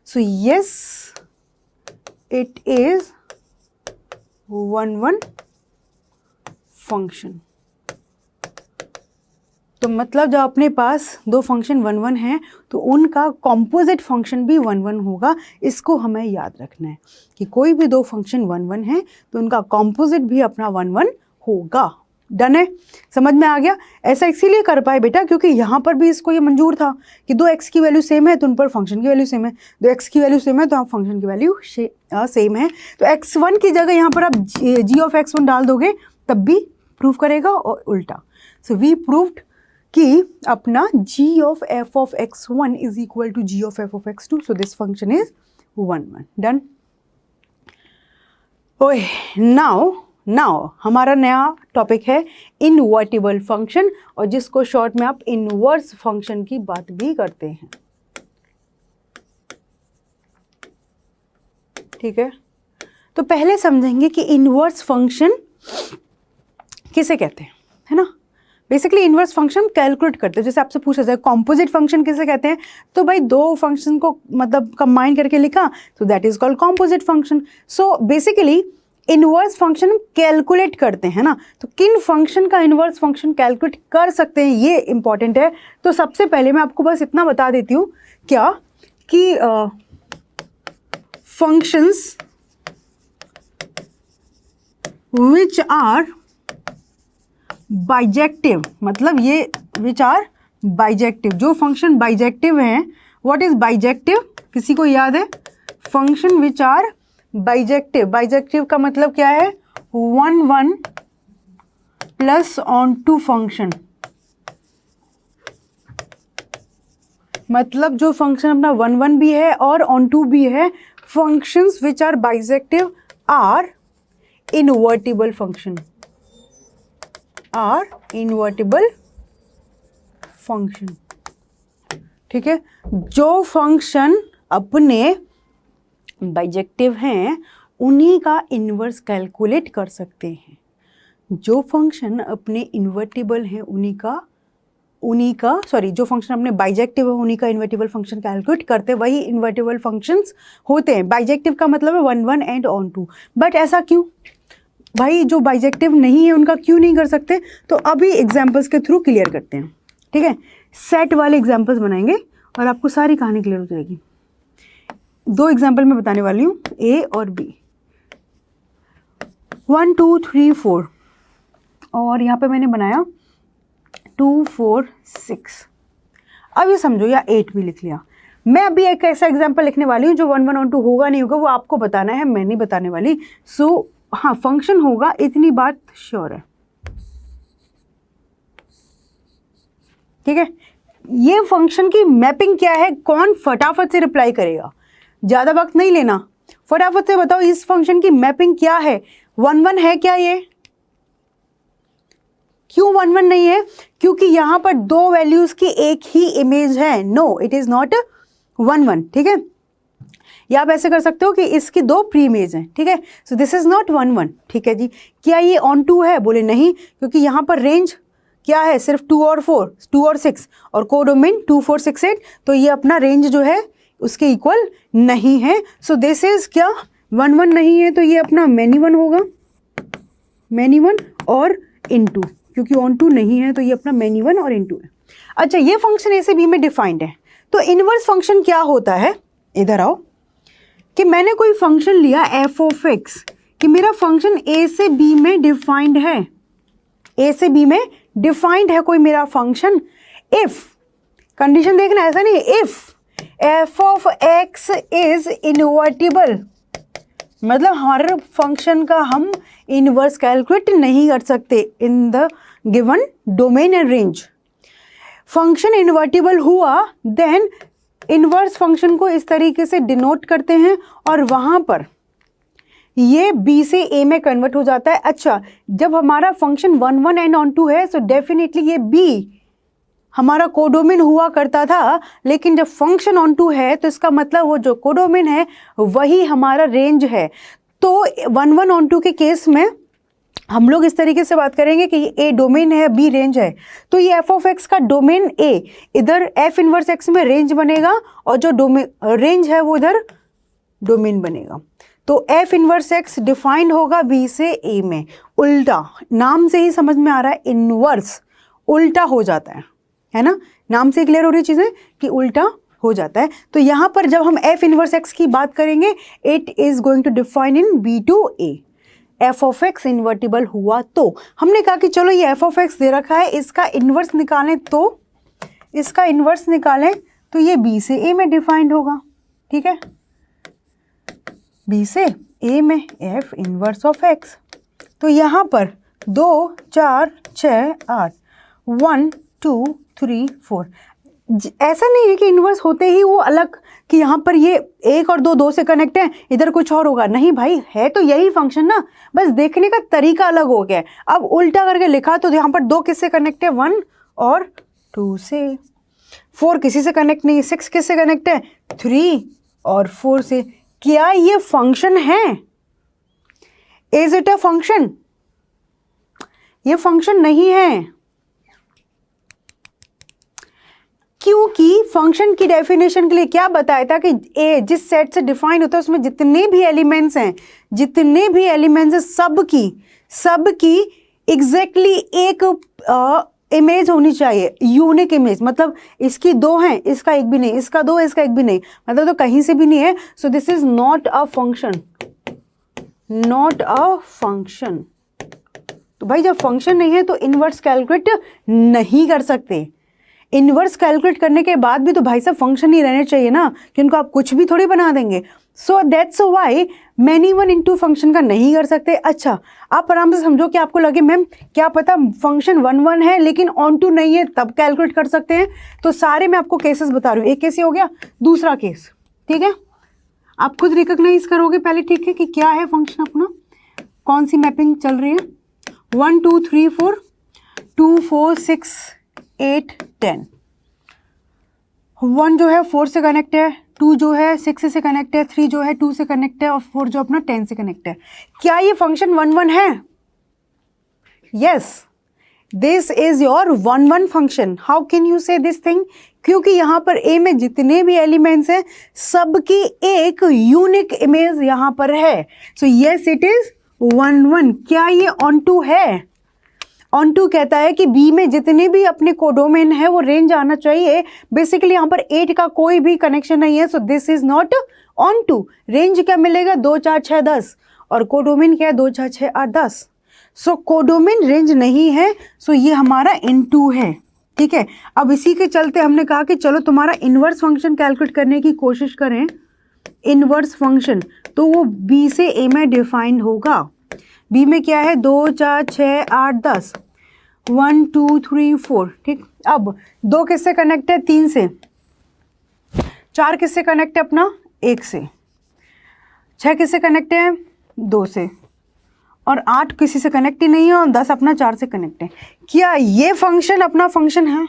So yes, it is 1 1 function. तो मतलब जब अपने पास दो फंक्शन 1 1 हैं तो उनका कॉम्पोजिट फंक्शन भी 1 1 होगा। इसको हमें याद रखना है कि कोई भी दो फंक्शन 1 1 है तो उनका कॉम्पोजिट भी अपना 1 1 होगा। डन है, समझ में आ गया। ऐसा इसीलिए कर पाए बेटा क्योंकि यहाँ पर भी इसको ये मंजूर था कि दो x की वैल्यू सेम है तो उन पर फंक्शन की वैल्यू सेम है, दो x की वैल्यू सेम है तो आप फंक्शन की वैल्यू सेम है। तो x1 की जगह यहाँ पर आप g ऑफ x1 डाल दोगे तब भी प्रूव करेगा और उल्टा। सो वी प्रूव्ड कि अपना g of f of x1 is equal to g of f of x2। So this function is 1 1। Done. ओए नाउ हमारा नया टॉपिक है इनवर्टिबल फंक्शन, और जिसको शॉर्ट में आप इनवर्स फंक्शन की बात भी करते हैं। ठीक है, तो पहले समझेंगे कि इनवर्स फंक्शन किसे कहते हैं, है ना। बेसिकली इनवर्स फंक्शन कैलकुलेट करते हैं। जैसे आपसे पूछा जाए कॉम्पोजिट फंक्शन किसे कहते हैं, तो भाई दो फंक्शन को मतलब कंबाइन करके लिखा तो that is called composite function. So basically inverse function calculate करते हैं ना, तो किन फंक्शन का इनवर्स फंक्शन कैलकुलेट कर सकते हैं ये इंपॉर्टेंट है। तो सबसे पहले मैं आपको बस इतना बता देती हूँ क्या कि फंक्शंस विच आर बाइजेक्टिव, मतलब ये विच आर बाइजेक्टिव, जो फंक्शन बाइजेक्टिव हैं। व्हाट इज बाइजेक्टिव, किसी को याद है? Function which are bijective, bijective का मतलब क्या है? 1 1 प्लस ऑन टू फंक्शन, मतलब जो फंक्शन अपना 1 1 भी है और ऑन टू भी है। Functions which are bijective are invertible function, are invertible function. ठीक है, जो फंक्शन अपने बाइजेक्टिव हैं उन्हीं का इन्वर्स कैलकुलेट कर सकते हैं। जो फंक्शन अपने इन्वर्टिबल हैं जो फंक्शन अपने बाइजेक्टिव है उन्हीं का इन्वर्टिबल फंक्शन कैलकुलेट करते हैं, वही इन्वर्टिबल फंक्शंस होते हैं। बाइजेक्टिव का मतलब है 1 1 एंड ऑन टू। बट ऐसा क्यों भाई, जो बाइजेक्टिव नहीं है उनका क्यों नहीं कर सकते? तो अभी एग्जाम्पल्स के थ्रू क्लियर करते हैं। ठीक है, सेट वाले एग्जाम्पल्स बनाएंगे और आपको सारी कहानी क्लियर हो जाएगी। दो एग्जाम्पल मैं बताने वाली हूँ, ए और बी, 1 2 3 4, और यहाँ पे मैंने बनाया 2 4 6। अब ये समझो या 8 भी लिख लिया। मैं अभी एक ऐसा एग्जाम्पल लिखने वाली हूँ जो 1 1 ऑन 2 होगा नहीं होगा वो आपको बताना है, मैं नहीं बताने वाली। सो हाँ, फंक्शन होगा, इतनी बात श्योर है। ठीक है, ये फंक्शन की मैपिंग क्या है, कौन फटाफट से रिप्लाई करेगा, ज्यादा वक्त नहीं लेना, फटाफट से बताओ इस फंक्शन की मैपिंग क्या है। 1 1 है क्या ये? क्यों 1 1 नहीं है? क्योंकि यहां पर दो वैल्यूज की एक ही इमेज है। No, it is not 1 1। ठीक है, या आप ऐसे कर सकते हो कि इसकी दो प्री इमेज हैं। ठीक है, सो दिस इज नॉट 1 1। ठीक है जी, क्या ये ऑन टू है? बोले नहीं, क्योंकि यहाँ पर रेंज क्या है, सिर्फ 2 और 4, 2 और 6, और कोडोमेन 2 4 6 8, तो ये अपना रेंज जो है उसके इक्वल नहीं है। सो दिस इज क्या, 1 1 नहीं है तो ये अपना मैनी 1 होगा, मैनी 1 और इनटू, क्योंकि ऑन टू नहीं है तो ये अपना मैनी 1 और इनटू है। अच्छा, ये फंक्शन ए से बी में डिफाइंड है। तो इनवर्स फंक्शन क्या होता है, इधर आओ, कि मैंने कोई फंक्शन लिया एफ ऑफ एक्स, कि मेरा फंक्शन ए से बी में डिफाइंड है, ए से बी में डिफाइंड है कोई मेरा फंक्शन। इफ, कंडीशन देखना, ऐसा नहीं, if F of X is invertible, मतलब हर फंक्शन का हम इनवर्स कैलकुलेट नहीं कर सकते in the given domain and range. Function invertible हुआ, देन इनवर्स फंक्शन को इस तरीके से डिनोट करते हैं और वहां पर ये b से a में कन्वर्ट हो जाता है। अच्छा, जब हमारा फंक्शन 1 1 एंड ऑन टू है, सो डेफिनेटली ये b हमारा कोडोमेन हुआ करता था, लेकिन जब फंक्शन ऑन टू है तो इसका मतलब वो जो कोडोमेन है वही हमारा रेंज है। तो 1 1 ऑन टू के केस में हम लोग इस तरीके से बात करेंगे कि ए डोमेन है, बी रेंज है। तो ये एफ ऑफ एक्स का डोमेन ए, इधर एफ इनवर्स एक्स में रेंज बनेगा और जो डोमेन रेंज है वो इधर डोमेन बनेगा। तो एफ इनवर्स एक्स डिफाइंड होगा बी से ए में। उल्टा, नाम से ही समझ में आ रहा है, इनवर्स उल्टा हो जाता है। है ना, नाम से क्लियर हो रही चीज़ें कि उल्टा हो जाता है। तो यहाँ पर जब हम f इनवर्स x की बात करेंगे, it is going to define in B2A। f of x invertible हुआ तो हमने कहा कि चलो ये f ऑफ x दे रखा है, इसका इन्वर्स निकालें, तो इसका इन्वर्स निकालें तो ये B से A में डिफाइंड होगा। ठीक है, B से A में f इनवर्स ऑफ x। तो यहाँ पर 2 4 6 8 1 2 3 4, ऐसा नहीं है कि इन्वर्स होते ही वो अलग कि यहाँ पर ये 1 और 2 से कनेक्ट है, इधर कुछ और होगा, नहीं भाई, है तो यही फंक्शन ना, बस देखने का तरीका अलग हो गया है। अब उल्टा करके लिखा तो यहाँ पर 2 किससे कनेक्ट है, 1 और 2 से, 4 किसी से कनेक्ट नहीं है, 6 किससे कनेक्ट है, 3 और 4 से। क्या ये फंक्शन है? Is it a function? ये फंक्शन नहीं है, क्योंकि फंक्शन की डेफिनेशन के लिए क्या बताया था कि ए जिस सेट से डिफाइन होता है उसमें जितने भी एलिमेंट्स हैं, जितने भी एलिमेंट्स हैं, सबकी एग्जैक्टली एक इमेज होनी चाहिए, यूनिक इमेज। मतलब इसकी 2 हैं, इसका एक भी नहीं, इसका 2 है, इसका एक भी नहीं, मतलब तो कहीं से भी नहीं है। So this is not a function, not a function. तो भाई जब फंक्शन नहीं है तो इनवर्स कैलकुलेट नहीं कर सकते। इनवर्स कैलकुलेट करने के बाद भी तो भाई साहब फंक्शन ही रहने चाहिए ना, कि उनको आप कुछ भी थोड़ी बना देंगे। So that's why many one into function का नहीं कर सकते। अच्छा, आप आराम से समझो कि आपको लगे मैम क्या पता फंक्शन 1 1 है लेकिन ऑन टू नहीं है, तब कैलकुलेट कर सकते हैं। तो सारे मैं आपको केसेस बता रही हूँ, एक केस हो गया, दूसरा केस, ठीक है, आप खुद रिकॉग्नाइज करोगे पहले, ठीक है, कि क्या है फंक्शन अपना, कौन सी मैपिंग चल रही है। 1 2 3 4 2 4 6 8 10, 1 जो है 4 से कनेक्ट है, 2 जो है 6 से कनेक्ट है, 3 जो है 2 से कनेक्ट है और 4 जो अपना 10 से कनेक्ट है। क्या ये फंक्शन 1 1 है? Yes, this is your 1 1 function. How can you से दिस थिंग? क्योंकि यहाँ पर ए में जितने भी एलिमेंट्स हैं सबकी एक यूनिक इमेज यहाँ पर है। So yes, it is 1 1। क्या ये ऑन टू है? ऑन टू कहता है कि बी में जितने भी अपने कोडोमेन है वो रेंज आना चाहिए। बेसिकली यहाँ पर 8 का कोई भी कनेक्शन नहीं है, so this is not onto. Range क्या मिलेगा? 2 4 6 10, और कोडोमेन क्या है? 2 4 6 8 10। सो कोडोमेन रेंज नहीं है, सो ये हमारा इनटू है। ठीक है, अब इसी के चलते हमने कहा कि चलो तुम्हारा इनवर्स फंक्शन कैलकुलेट करने की कोशिश करें। इनवर्स फंक्शन तो वो बी से ए में डिफाइंड होगा। बी में क्या है? 2 4 6 8 10, 1 2 3 4। ठीक, अब 2 किससे कनेक्ट है? 3 से। 4 किससे कनेक्ट है अपना? 1 से। 6 किससे कनेक्ट है? 2 से। और 8 किसी से कनेक्ट ही नहीं है, और 10 अपना 4 से कनेक्ट है। क्या ये फंक्शन अपना फंक्शन है?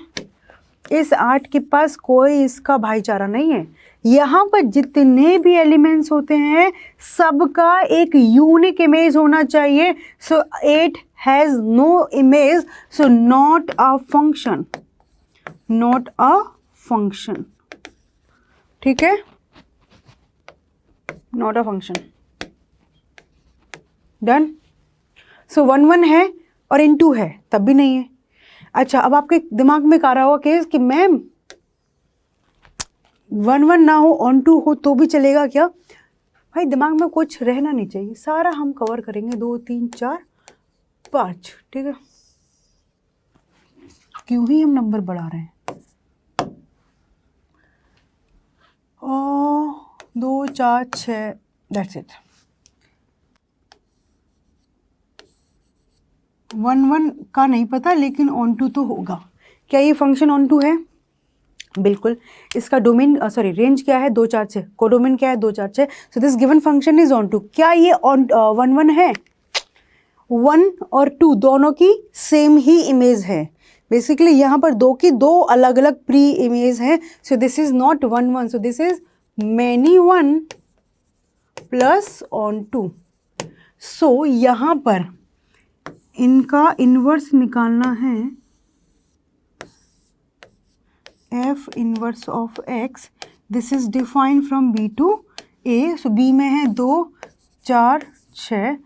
इस 8 के पास कोई इसका भाईचारा नहीं है। यहाँ पर जितने भी एलिमेंट्स होते हैं सबका एक यूनिक इमेज होना चाहिए। So 8 has no image, so not a function, not a function. ठीक है, not a function. Done. So 1 1 है और इनटू है, तब भी नहीं है। अच्छा, अब आपके दिमाग में आ रहा होगा केस कि मैम 1 1 ना हो, ऑन टू हो तो भी चलेगा क्या? भाई दिमाग में कुछ रहना नहीं चाहिए, सारा हम कवर करेंगे। 2 3 4 5, ठीक है, क्यों ही हम नंबर बढ़ा रहे हैं। 2 4 6, दैट्स इट। 1 1 का नहीं पता, लेकिन ऑन टू तो होगा। क्या ये फंक्शन ऑन टू है? बिल्कुल। इसका डोमेन रेंज क्या है? 2 4 6। कोडोमेन क्या है? 2 4 6। So this given function is onto. क्या ये ऑन 1 1 है? 1 और 2 दोनों की सेम ही इमेज है। बेसिकली यहाँ पर 2 की 2 अलग अलग प्री इमेज है। So this is not 1 1, so this is many 1 plus onto. So यहाँ पर इनका इन्वर्स निकालना है, f inverse of x। This is defined from B to A। So B में है 2 4 6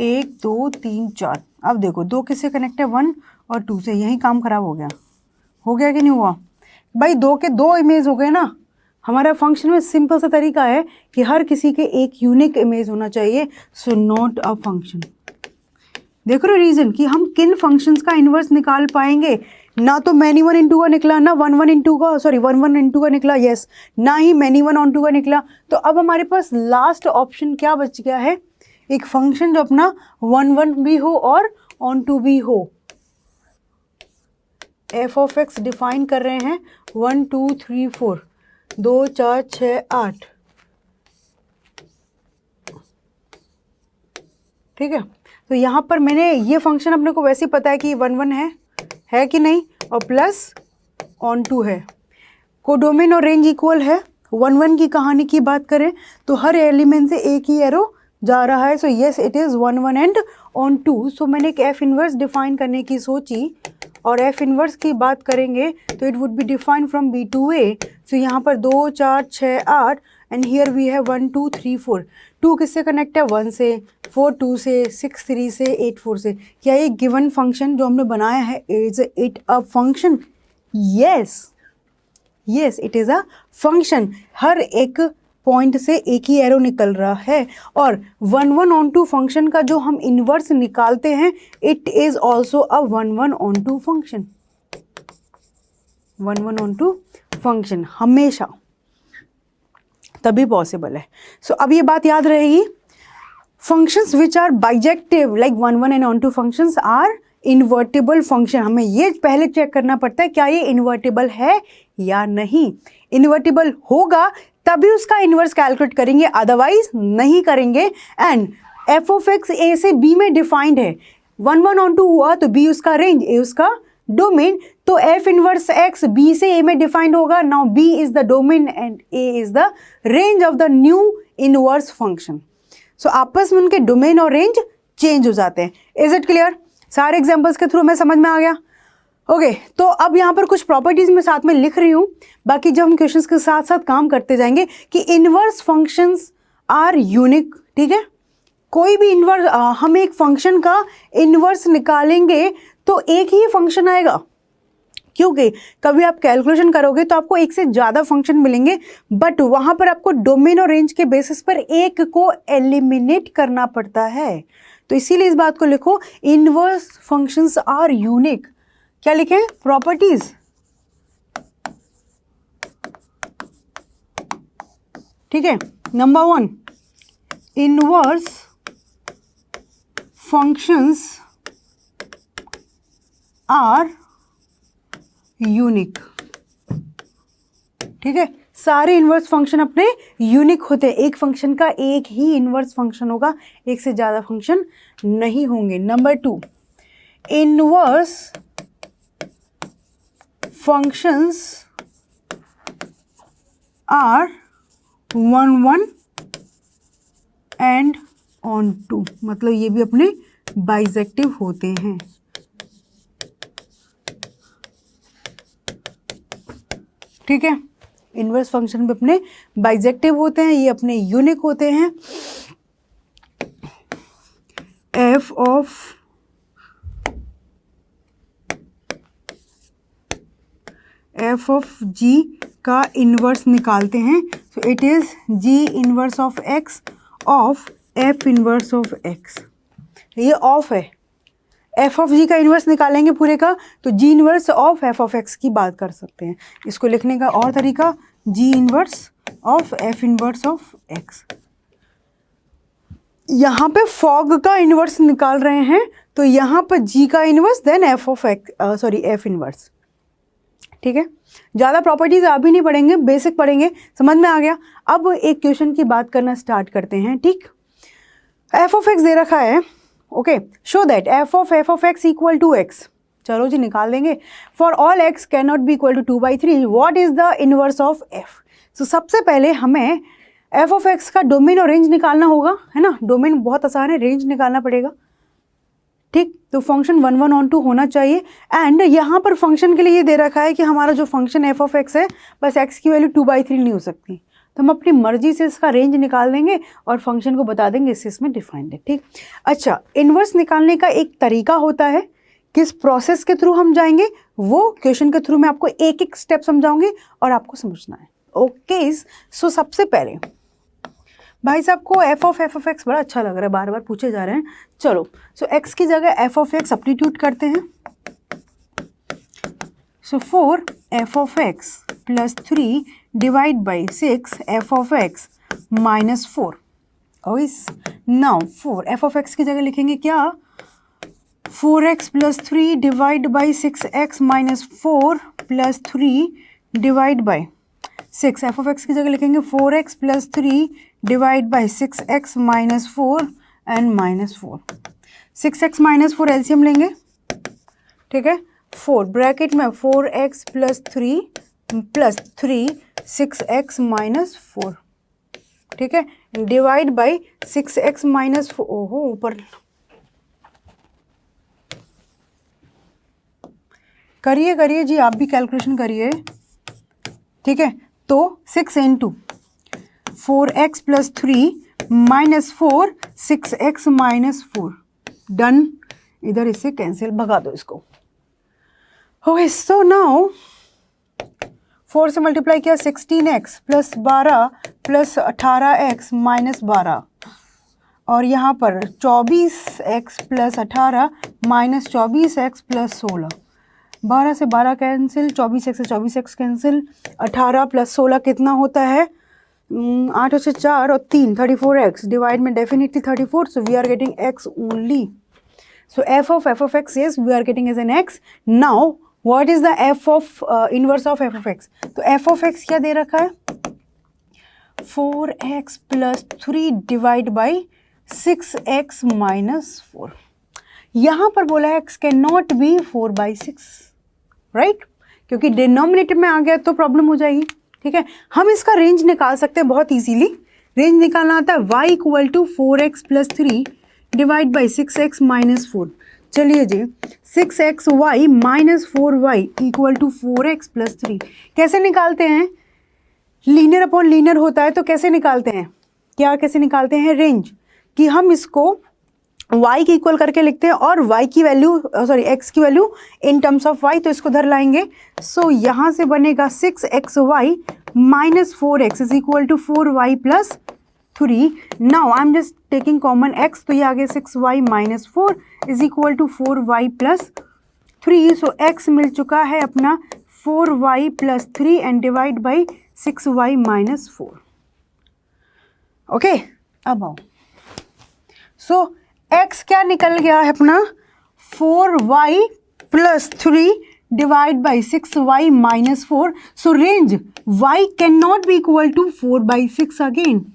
1 2 3 4। अब देखो 2 किससे कनेक्ट है? 1 और 2 से। यही काम खराब हो गया, हो गया कि नहीं हुआ भाई? 2 के 2 इमेज हो गए ना। हमारा फंक्शन में सिंपल सा तरीका है कि हर किसी के एक यूनिक इमेज होना चाहिए, सो नॉट अ फंक्शन। देखो ना रीजन कि हम किन फंक्शंस का इन्वर्स निकाल पाएंगे। ना तो मैनी वन इंटू का निकला, ना वन वन इंटू का, सॉरी वन वन इंटू का निकला, यस, ना ही मैनी वन ऑन टू का निकला। तो अब हमारे पास लास्ट ऑप्शन क्या बच गया है? एक फंक्शन जो अपना वन वन भी हो और ऑन टू भी हो। एफ ऑफ एक्स डिफाइन कर रहे हैं 1 2 3 4, 2 4 6 8, ठीक है। तो यहाँ पर मैंने ये फंक्शन अपने को वैसे ही पता है कि वन वन है कि नहीं, और प्लस ऑन टू है। कोडोमेन और रेंज इक्वल है। वन वन की कहानी की बात करें तो हर एलिमेंट से एक ही एरो जा रहा है, so yes it is one one and onto. So मैंने एक एफ इनवर्स डिफाइन करने की सोची, और एफ इनवर्स की बात करेंगे तो it would be defined from B to A. So यहाँ पर 2 4 6 8 एंड हियर वी है 1 2 3 4। 2 किससे कनेक्ट है? 1 से, 4 2 से, 6 3 से, 8 4 से। क्या ये गिवन फंक्शन जो हमने बनाया है is it a function? Yes, yes it is a function. हर एक पॉइंट से एक ही एरो निकल रहा है, और one one onto function का जो हम इन्वर्स निकालते हैं it is also a one one onto function. One one onto function हमेशा तभी पॉसिबल है। सो अब ये बात याद रहेगी, functions which are bijective like one one and onto functions are invertible function. हमें ये पहले चेक करना पड़ता है क्या ये इन्वर्टिबल है या नहीं। इन्वर्टिबल होगा तभी उसका इन्वर्स कैलकुलेट करेंगे, अदरवाइज नहीं करेंगे। एंड एफ ऑफ एक्स ए से बी में डिफाइंड है, वन वन ऑन टू हुआ तो बी उसका रेंज, ए उसका डोमेन, तो एफ इनवर्स एक्स बी से ए में डिफाइंड होगा। Now B is the domain and A is the range of the new inverse function. So आपस में उनके डोमेन और रेंज चेंज हो जाते हैं। Is it clear? सारे एग्जाम्पल्स के थ्रू हमें समझ में आ गया? ओके तो अब यहाँ पर कुछ प्रॉपर्टीज मैं साथ में लिख रही हूँ, बाकी जब हम क्वेश्चंस के साथ साथ काम करते जाएंगे कि इनवर्स फंक्शंस आर यूनिक, ठीक है। कोई भी इनवर्स, हम एक फंक्शन का इनवर्स निकालेंगे तो एक ही फंक्शन आएगा, क्योंकि कभी आप कैलकुलेशन करोगे तो आपको एक से ज़्यादा फंक्शन मिलेंगे, बट वहाँ पर आपको डोमेन और रेंज के बेसिस पर एक को एलिमिनेट करना पड़ता है। तो इसीलिए इस बात को लिखो, इनवर्स फंक्शंस आर यूनिक। क्या लिखें? प्रॉपर्टीज। ठीक है, number 1, inverse functions are unique. ठीक है, सारे इनवर्स फंक्शन अपने यूनिक होते हैं। एक फंक्शन का एक ही इनवर्स फंक्शन होगा, एक से ज़्यादा फंक्शन नहीं होंगे। Number 2, inverse functions are 1 1 and onto, मतलब ये भी अपने बाइजेक्टिव होते हैं। ठीक है, इनवर्स फंक्शन भी अपने बाइजेक्टिव होते हैं, ये अपने यूनिक होते हैं। एफ ऑफ जी का इनवर्स निकालते हैं, तो it is ji inverse of x of F inverse of X. ये ऑफ है, एफ ऑफ जी का इनवर्स निकालेंगे पूरे का, तो जी inverse of F of X की बात कर सकते हैं। इसको लिखने का और तरीका, जी inverse of F inverse of X. यहाँ पे फॉग का इनवर्स निकाल रहे हैं, तो यहाँ पर जी का inverse then F of x, sorry F inverse. ठीक है, ज़्यादा प्रॉपर्टीज आप भी नहीं पढ़ेंगे, बेसिक पढ़ेंगे, समझ में आ गया। अब एक क्वेश्चन की बात करना स्टार्ट करते हैं। ठीक, एफ ऑफ एक्स दे रखा है, okay, show that f of x equal to x. चलो जी निकाल देंगे। For all x can not be equal to 2/3 what is the inverse of f. सो सबसे पहले हमें एफ ऑफ एक्स का डोमेन और रेंज निकालना होगा, है ना। डोमेन बहुत आसान है, रेंज निकालना पड़ेगा। ठीक, तो फंक्शन 1 1 ऑन टू होना चाहिए। एंड यहाँ पर फंक्शन के लिए ये दे रखा है कि हमारा जो फंक्शन एफ ऑफ एक्स है, बस एक्स की वैल्यू 2/3 नहीं हो सकती, तो हम अपनी मर्जी से इसका रेंज निकाल देंगे और फंक्शन को बता देंगे इससे इसमें डिफाइंड है। ठीक, अच्छा, इन्वर्स निकालने का एक तरीका होता है किस प्रोसेस के थ्रू हम जाएंगे वो क्वेश्चन के थ्रू मैं आपको एक एक स्टेप समझाऊंगी और आपको समझना है। ओके, सो सबसे पहले भाई साहब को एफ ऑफ एक्स बड़ा अच्छा लग रहा है, बार बार पूछे जा रहे हैं। चलो, सो एक्स की जगह एफ ऑफ एक्स सब्स्टिट्यूट करते हैं। सो 4 F of x plus 3 divide by 6 F of x minus 4। Now 4 F of X की जगह लिखेंगे क्या, 4x plus 3 divide by 6x minus 4 plus 3 divide by 6। F of X की जगह लिखेंगे 4x plus 3 divide by 6x minus 4 and minus 4। 6x minus 4 LCM लेंगे, ठीक है। 4 ब्रैकेट में 4x प्लस 3 6x माइनस 4, ठीक है, डिवाइड बाई 6x माइनस 4। ओहो, ऊपर करिए जी, आप भी कैलकुलेशन करिए, ठीक है। तो 6 into 4x plus 3 minus 4 6x minus 4, done. इधर इससे कैंसिल, भगा दो इसको। ओके, सो नाउ 4 से मल्टीप्लाई किया 16x plus 12 plus 18x minus 12, और यहाँ पर 24x plus 18 minus 24x plus 16। 12 से 12 कैंसिल, 24x से 24x कैंसिल, 18 प्लस 16 कितना होता है, 8 से 4 और 3 34x, डिवाइड में definitely 34, so we are getting x only. So f of x is we are getting as an x. Now what is the f of inverse of f of x? तो f of x क्या दे रखा है, 4x plus 3 divide by 6x minus 4। यहाँ पर बोला है x can not B 4/6, right, क्योंकि डिनोमिनेटर में आ गया तो प्रॉब्लम हो जाएगी, ठीक है। हम इसका रेंज निकाल सकते हैं बहुत इजीली। रेंज निकालना आता है y equal to 4x plus 3 divide by 6x minus 4। चलिए जी, 6xy minus 4y equal to 4x plus 3 कैसे निकालते हैं, लीनियर अपॉन लीनियर होता है तो कैसे निकालते हैं, क्या कैसे निकालते हैं, रेंज, कि हम इसको y की इक्वल करके लिखते हैं और y की वैल्यू x की value in terms of y, तो इसको धर लाएंगे। सो यहाँ से बनेगा 6xy minus 4x is equal to 4y plus 3। Now I am just taking common x, तो ये आगे 6y minus 4 is equal to 4y plus 3। So x मिल चुका है अपना 4y plus 3 and divide by 6y minus 4। Okay, अब आओ, सो x क्या निकल गया है अपना, 4y plus 3 divide by 6y minus 4। So range y can not be equal to 4/6 again,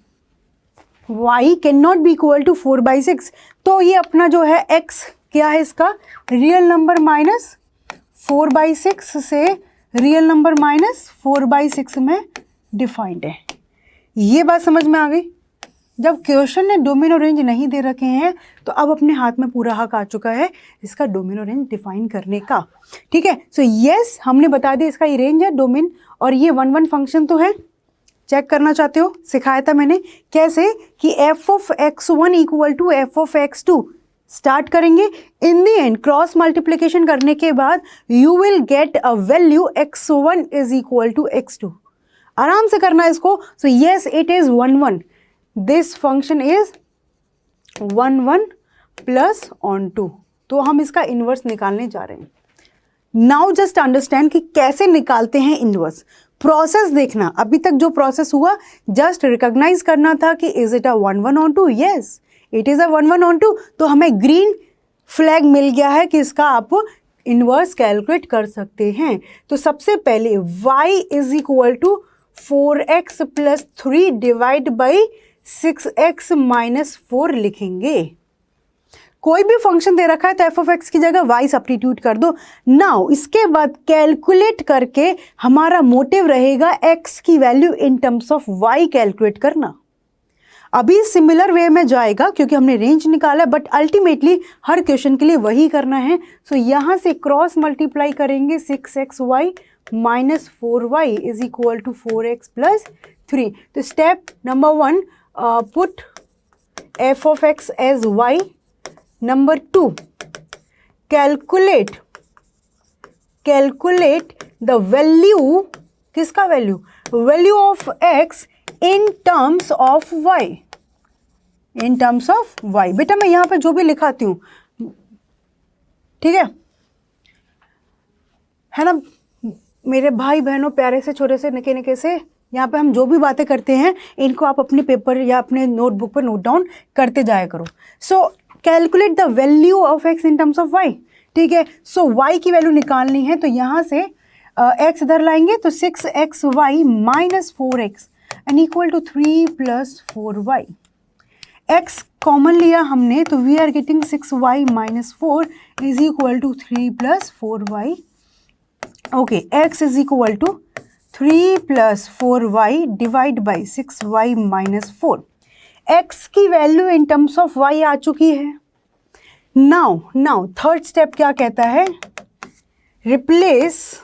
y can not be equal to 4/6। तो ये अपना जो है x क्या है, इसका रियल नंबर माइनस 4/6 से रियल नंबर माइनस 4/6 में डिफाइंड है। ये बात समझ में आ गई। जब क्वेश्चन ने डोमेन और रेंज नहीं दे रखे हैं तो अब अपने हाथ में पूरा हक आ चुका है इसका डोमेन और रेंज डिफाइन करने का, ठीक है। सो यस, हमने बता दिया इसका ये रेंज है, डोमेन, और ये 1 फंक्शन तो है। चेक करना चाहते हो, सिखाया था मैंने कैसे, कि f of x1 equal to f of x2 start करेंगे, in the end cross multiplication करने के बाद you will get a value x1 is equal to x2। आराम से करना है इसको। So yes, it is 1 this function is 1 plus on 2, तो हम इसका इन्वर्स निकालने जा रहे हैं। नाउ जस्ट अंडरस्टैंड कि कैसे निकालते हैं इन्वर्स। प्रोसेस देखना, अभी तक जो प्रोसेस हुआ जस्ट रिकॉग्नाइज करना था कि is it a 1 on 2, yes it is a 1 on 2, तो हमें ग्रीन फ्लैग मिल गया है कि इसका आप इन्वर्स कैलकुलेट कर सकते हैं। तो सबसे पहले y is equal to 4x plus 3 divide by 6x minus 4 लिखेंगे। कोई भी फंक्शन दे रखा है तो f ऑफ x की जगह y सब्स्टिट्यूट कर दो। नाउ इसके बाद कैलकुलेट करके हमारा मोटिव रहेगा x की value in terms of y calculate करना। अभी सिमिलर वे में जाएगा क्योंकि हमने रेंज निकाला, बट अल्टीमेटली हर क्वेश्चन के लिए वही करना है। सो यहाँ से क्रॉस मल्टीप्लाई करेंगे 6xy minus 4y is equal to 4x plus 3। तो step number 1, put f of x as y। Number 2, calculate the value, किसका value, value of x in terms of y, in terms of y। बेटा मैं यहाँ पे जो भी लिखाती हूँ, ठीक है ना मेरे भाई बहनों, प्यारे से छोटे से निके निके से, यहाँ पे हम जो भी बातें करते हैं इनको आप अपने पेपर या अपने नोटबुक पर नोट डाउन करते जाया करो। सो calculate the value of x in terms of y, ठीक है। सो y की वैल्यू निकालनी है, तो यहाँ से x इधर लाएंगे तो 6xy minus 4x and equal to 3 plus 4y। x common लिया हमने तो we are getting 6y minus 4 is equal to 3 plus 4y। Okay, x is equal to 3 plus 4y divide by 6y minus 4। x की value in terms of y आ चुकी है। नाउ थर्ड स्टेप क्या कहता है, रिप्लेस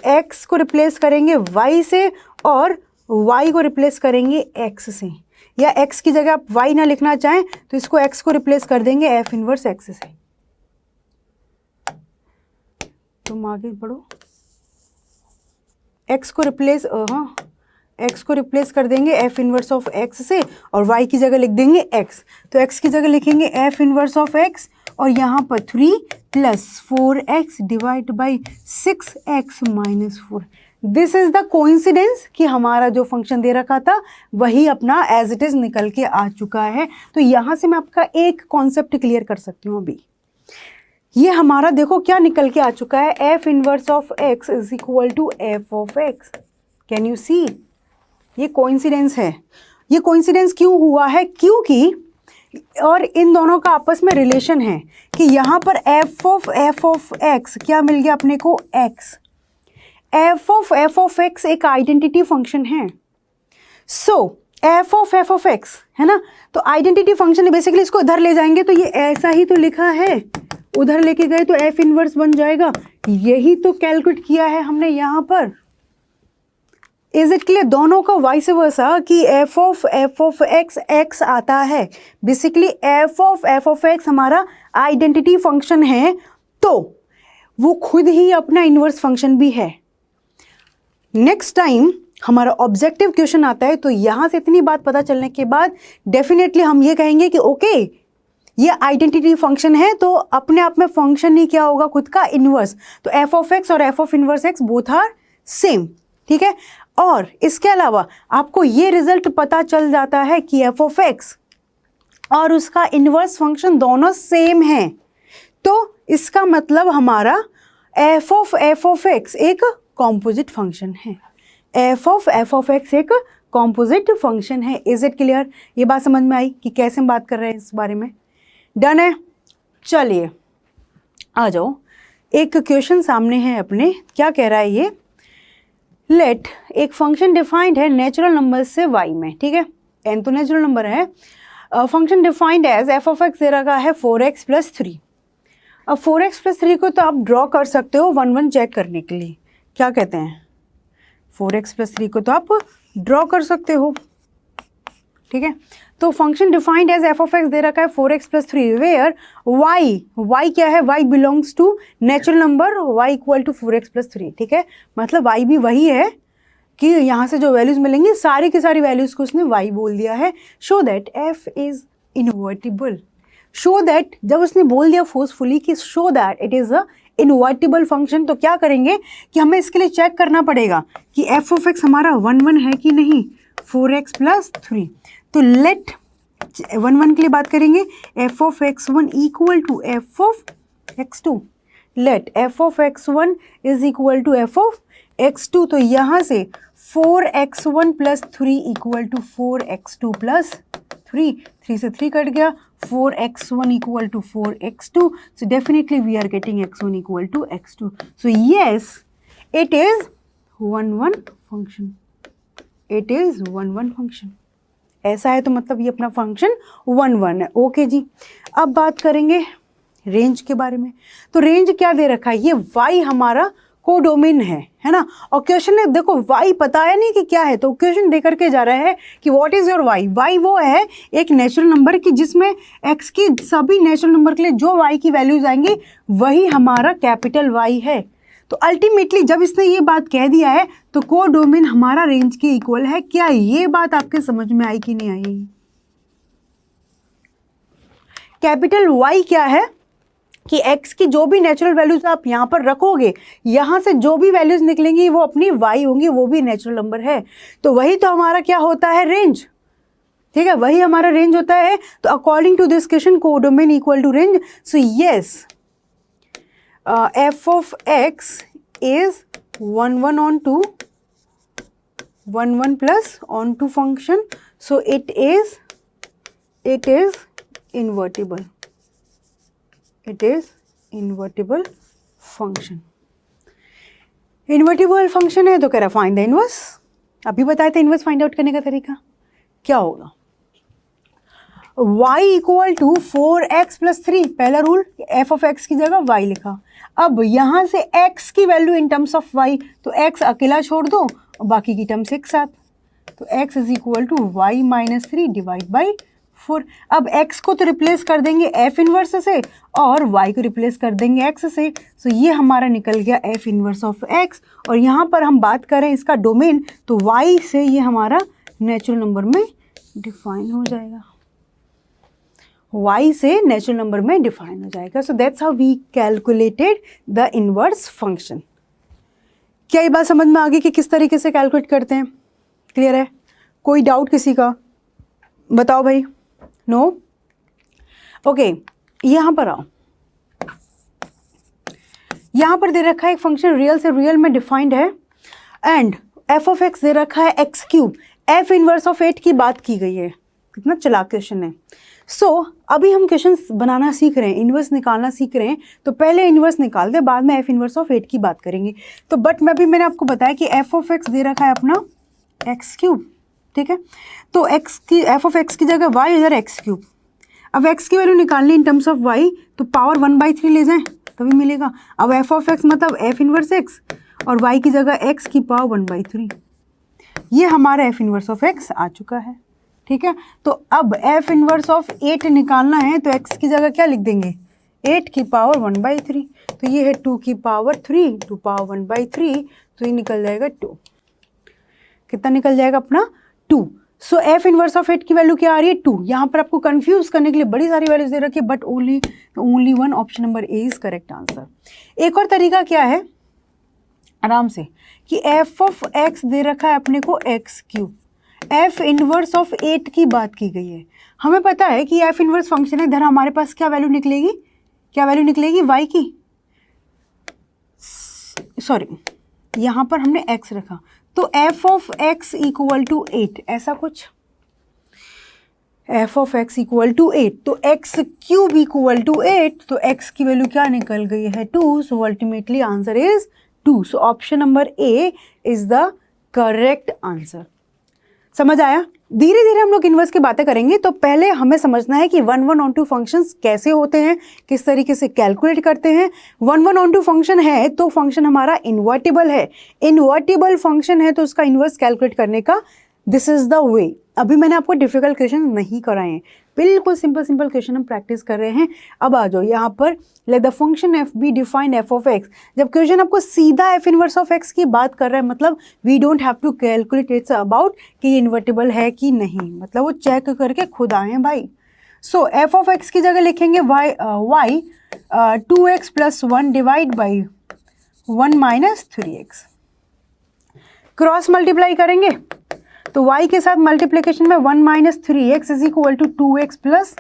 x को रिप्लेस करेंगे y से और y को रिप्लेस करेंगे x से, या x की जगह आप y ना लिखना चाहें तो इसको x को रिप्लेस कर देंगे f इनवर्स x से। तुम आगे बढ़ो, x को रिप्लेस कर देंगे f इनवर्स ऑफ x से और y की जगह लिख देंगे x। तो x की जगह लिखेंगे f इनवर्स ऑफ x और यहाँ पर 3 plus 4x divide by 6x minus 4। This is the coincidence कि हमारा जो फंक्शन दे रखा था वही अपना एज इट इज निकल के आ चुका है। तो यहाँ से मैं आपका एक कॉन्सेप्ट क्लियर कर सकती हूँ। अभी ये हमारा देखो क्या निकल के आ चुका है, f inverse of x is equal to f of x। Can you see, ये कोइंसिडेंस है। ये कोइंसिडेंस क्यों हुआ है, क्योंकि और इन दोनों का आपस में रिलेशन है कि यहाँ पर f ऑफ x क्या मिल गया अपने को, x। f ऑफ x एक आइडेंटिटी फंक्शन है। सो f ऑफ x है ना, तो आइडेंटिटी फंक्शन है। बेसिकली इसको इधर ले जाएंगे तो ये ऐसा ही तो लिखा है, उधर लेके गए तो f इनवर्स बन जाएगा। यही तो कैलकुलेट किया है हमने यहाँ पर। इज इट क्लियर, दोनों का वाइस वर्सा कि f ऑफ x आता है। बेसिकली f ऑफ x हमारा आइडेंटिटी फंक्शन है, तो वो खुद ही अपना इनवर्स फंक्शन भी है। नेक्स्ट टाइम हमारा ऑब्जेक्टिव क्वेश्चन आता है तो यहाँ से इतनी बात पता चलने के बाद डेफिनेटली हम ये कहेंगे कि ओके ये आइडेंटिटी फंक्शन है, तो अपने आप में फंक्शन ही क्या होगा, खुद का इनवर्स। तो f ऑफ x और f of inverse x both are same, ठीक है। और इसके अलावा आपको ये रिजल्ट पता चल जाता है कि f ऑफ x और उसका इनवर्स फंक्शन दोनों सेम हैं, तो इसका मतलब हमारा f ऑफ x एक कॉम्पोजिट फंक्शन है। f ऑफ x एक कॉम्पोजिट फंक्शन है। इज इट क्लियर, ये बात समझ में आई कि कैसे हम बात कर रहे हैं इस बारे में। डन है, चलिए आ जाओ। एक क्वेश्चन सामने है अपने, क्या कह रहा है ये, लेट एक फंक्शन डिफाइंड है नेचुरल नंबर से y में, ठीक है, n तो नेचुरल नंबर है। Function defined as f of x दे रखा है 4x प्लस 3। अब 4x प्लस 3 को तो आप ड्रॉ कर सकते हो 1 चेक करने के लिए। क्या कहते हैं, 4x प्लस 3 को तो आप ड्रॉ कर सकते हो, ठीक है। तो function defined as f of x दे रखा है 4x प्लस 3 वेयर y क्या है, y belongs to natural number y equal to 4x plus 3, ठीक है। मतलब y भी वही है कि यहाँ से जो वैल्यूज मिलेंगी सारी की सारी वैल्यूज को उसने y बोल दिया है। Show that f is invertible. Show that जब उसने बोल दिया फोर्सफुली कि show that it is a invertible function, तो क्या करेंगे कि हमें इसके लिए चेक करना पड़ेगा कि f ऑफ x हमारा 1 है कि नहीं, 4x प्लस 3। तो लेट 1 के लिए बात करेंगे, f of x1 equal to f of x2। Let f of x1 is equal to f of x2। तो यहाँ से 4x1 plus 3 equal to 4x2 plus 3, 3 से 3 कट गया, 4x1 equal to 4x2। So definitely we are getting x1 equal to x2। So yes it is 1 function, it is 1 function. ऐसा है तो मतलब ये अपना फंक्शन 1 है। ओके जी, अब बात करेंगे रेंज के बारे में। तो रेंज क्या दे रखा है, ये y हमारा कोडोमेन है ना। और क्वेश्चन ने देखो y पता है नहीं कि क्या है, तो क्वेश्चन दे करके जा रहा है कि what is your y। y वो है एक नेचुरल नंबर की जिसमें x की सभी नेचुरल नंबर के लिए जो y की वैल्यूज आएंगी वही हमारा कैपिटल Y है। तो अल्टीमेटली जब इसने ये बात कह दिया है तो कोडोमेन हमारा रेंज के इक्वल है। क्या ये बात आपके समझ में आई कि नहीं आई? कैपिटल Y क्या है कि x की जो भी नेचुरल वैल्यूज आप यहाँ पर रखोगे, यहाँ से जो भी वैल्यूज निकलेंगी वो अपनी y होंगी, वो भी नेचुरल नंबर है। तो वही तो हमारा क्या होता है, रेंज। ठीक है, वही हमारा रेंज होता है। तो according to this question codomain equal to range. So yes, f of x is 1 1 on 2 1 1 plus on 2 function. So it is invertible. It is invertible function. Invertible function है तो कह रहा फाइंड द इनवर्स। अभी बताया था इनवर्स फाइंड आउट करने का तरीका क्या होगा। y equal to 4x plus 3, पहला रूल f ऑफ x की जगह y लिखा। अब यहाँ से x की value in terms of y, तो x अकेला छोड़ दो और बाकी की टर्म्स एक साथ। तो x is equal to y minus 3 divide by 4। अब x को तो रिप्लेस कर देंगे f इनवर्स से और y को रिप्लेस कर देंगे x से। सो ये हमारा निकल गया f इनवर्स ऑफ x। और यहाँ पर हम बात करें इसका डोमेन, तो y से ये हमारा नेचुरल नंबर में डिफाइन हो जाएगा, y से नेचुरल नंबर में डिफाइन हो जाएगा। So that's how we calculated the inverse function. क्या ये बात समझ में आ गई कि किस तरीके से कैलकुलेट करते हैं? क्लियर है? कोई डाउट किसी का? बताओ भाई। नो? ओके, यहाँ पर आओ। यहाँ पर दे रखा है एक फंक्शन रियल से रियल में डिफाइंड है एंड f ऑफ x दे रखा है x cube. f inverse of 8 की बात की गई है। कितना चालाक क्वेश्चन है। सो अभी हम क्वेश्चन बनाना सीख रहे हैं, इनवर्स निकालना सीख रहे हैं। तो पहले इनवर्स निकाल दे, बाद में f इनवर्स ऑफ 8 की बात करेंगे। तो बट मैंने आपको बताया कि f ऑफ x दे रखा है अपना x क्यूब। ठीक है, तो f ऑफ x की जगह y इधर x क्यूब। अब x की वैल्यू निकालनी इन टर्म्स ऑफ y, तो पावर 1/3 ले जाएं तभी मिलेगा। अब f ऑफ x मतलब f इनवर्स x और y की जगह x की पावर 1/3। ये हमारा f इनवर्स ऑफ x आ चुका है। ठीक है, तो अब f इनवर्स ऑफ 8 निकालना है तो x की जगह क्या लिख देंगे, 8 की पावर 1/3। तो ये है 2 की पावर 3, 2 पावर 1/3, तो ये निकल जाएगा 2। कितना निकल जाएगा अपना 2। सो f इनवर्स ऑफ 8 की वैल्यू क्या आ रही है 2। यहाँ पर आपको कंफ्यूज करने के लिए बड़ी सारी वैल्यूज दे रखी है, but only one option number A is correct answer. एक और तरीका क्या है आराम से कि f ऑफ x दे रखा है अपने को x cube, f inverse of 8 की बात की गई है। हमें पता है कि f इनवर्स फंक्शन है, इधर हमारे पास क्या वैल्यू निकलेगी, क्या वैल्यू निकलेगी y की, सॉरी यहाँ पर हमने x रखा, तो f of x equal to 8, ऐसा कुछ f of x equal to 8, तो x क्यूब इक्वल टू 8, तो x की वैल्यू क्या निकल गई है 2। So ultimately answer is 2। So option number A is the correct answer. समझ आया? धीरे धीरे हम लोग इनवर्स की बातें करेंगे। तो पहले हमें समझना है कि 1 1 on 2 फंक्शंस कैसे होते हैं, किस तरीके से कैलकुलेट करते हैं। 1 1 on 2 फंक्शन है तो फंक्शन हमारा इन्वर्टिबल है। इन्वर्टिबल फंक्शन है तो उसका इनवर्स कैलकुलेट करने का दिस इज द वे। अभी मैंने आपको डिफिकल्ट क्वेश्चन नहीं कराए हैं, बिल्कुल सिंपल क्वेश्चन हम प्रैक्टिस कर रहे हैं। अब आ जाओ यहाँ पर, let the function F be defined F of x. जब क्वेश्चन आपको सीधा एफ इनवर्स ऑफ एक्स की बात कर रहा है, मतलब we don't have to calculate it's about कि ये इन्वर्टिबल है कि नहीं, मतलब वो चेक करके खुद आए हैं भाई। सो एफ ऑफ एक्स की जगह लिखेंगे y 2x plus 1 divide by 1 minus 3x। Cross multiply करेंगे तो y के साथ मल्टीप्लिकेशन में 1 minus 3x is equal to 2x plus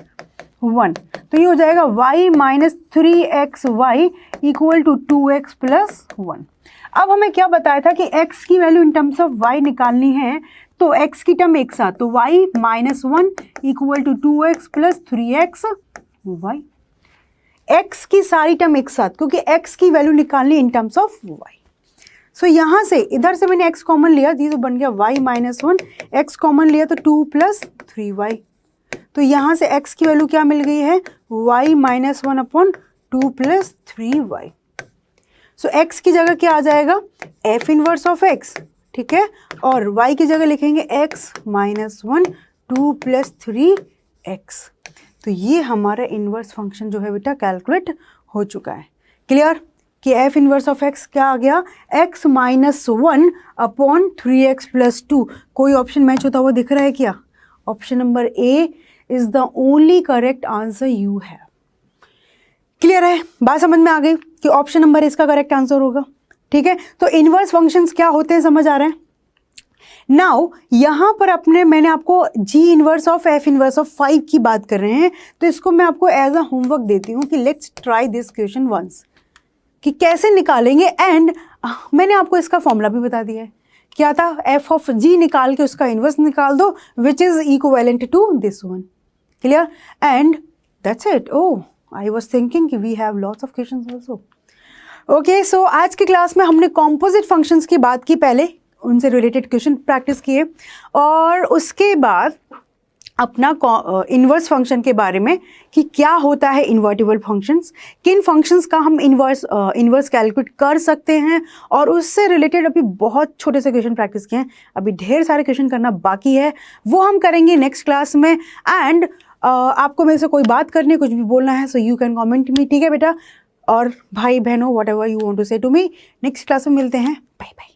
1, तो ये हो जाएगा y minus 3xy equal to 2x plus 1। अब हमें क्या बताया था कि x की value in terms of y निकालनी है, तो x की टर्म एक साथ, तो y minus 1 equal to 2x plus 3xy। x की सारी टर्म एक साथ, क्योंकि x की वैल्यू निकालनी इन टर्म्स ऑफ y। सो यहाँ से इधर से मैंने x कॉमन लिया, ये तो बन गया y माइनस 1, x कॉमन लिया तो 2 प्लस 3y, तो यहाँ से x की वैल्यू क्या मिल गई है y minus 1 upon 2 plus 3y। सो x की जगह क्या आ जाएगा, f इनवर्स ऑफ x, ठीक है, और y की जगह लिखेंगे x माइनस 1 2 प्लस 3x। तो ये हमारा इनवर्स फंक्शन जो है बेटा कैलकुलेट हो चुका है। क्लियर कि f इनवर्स ऑफ x क्या आ गया, x minus 1 upon 3x plus 2। कोई ऑप्शन मैच होता हुआ दिख रहा है क्या? Option number A is the only correct answer you have. Clear है, बात समझ में आ गई कि ऑप्शन नंबर इसका करेक्ट आंसर होगा। ठीक है, तो इनवर्स फंक्शंस क्या होते हैं समझ आ रहे हैं। नाउ यहां पर मैंने आपको g inverse of f inverse of 5 की बात कर रहे हैं, तो इसको मैं आपको एज अ होमवर्क देती हूं कि let's try this question once, कि कैसे निकालेंगे। एंड मैंने आपको इसका फॉर्मूला भी बता दिया है, क्या था, f ऑफ g निकाल के उसका इनवर्स निकाल दो which is equivalent to this one. Clear, and that's it. Oh, I was thinking कि we have lots of questions also. Okay, so आज की क्लास में हमने कॉम्पोजिट फंक्शंस की बात की, पहले उनसे रिलेटेड क्वेश्चन प्रैक्टिस किए, और उसके बाद अपना इन्वर्स फंक्शन के बारे में कि क्या होता है इन्वर्टिबल फंक्शंस, किन फंक्शंस का हम इन्वर्स कैलकुलेट कर सकते हैं, और उससे रिलेटेड अभी बहुत छोटे से क्वेश्चन प्रैक्टिस किए हैं। अभी ढेर सारे क्वेश्चन करना बाकी है, वो हम करेंगे नेक्स्ट क्लास में। एंड आपको मेरे से कोई बात करनी है, कुछ भी बोलना है, so you can comment me. ठीक है बेटा, और भाई बहनों, whatever you want to say to me, next class में मिलते हैं। Bye bye.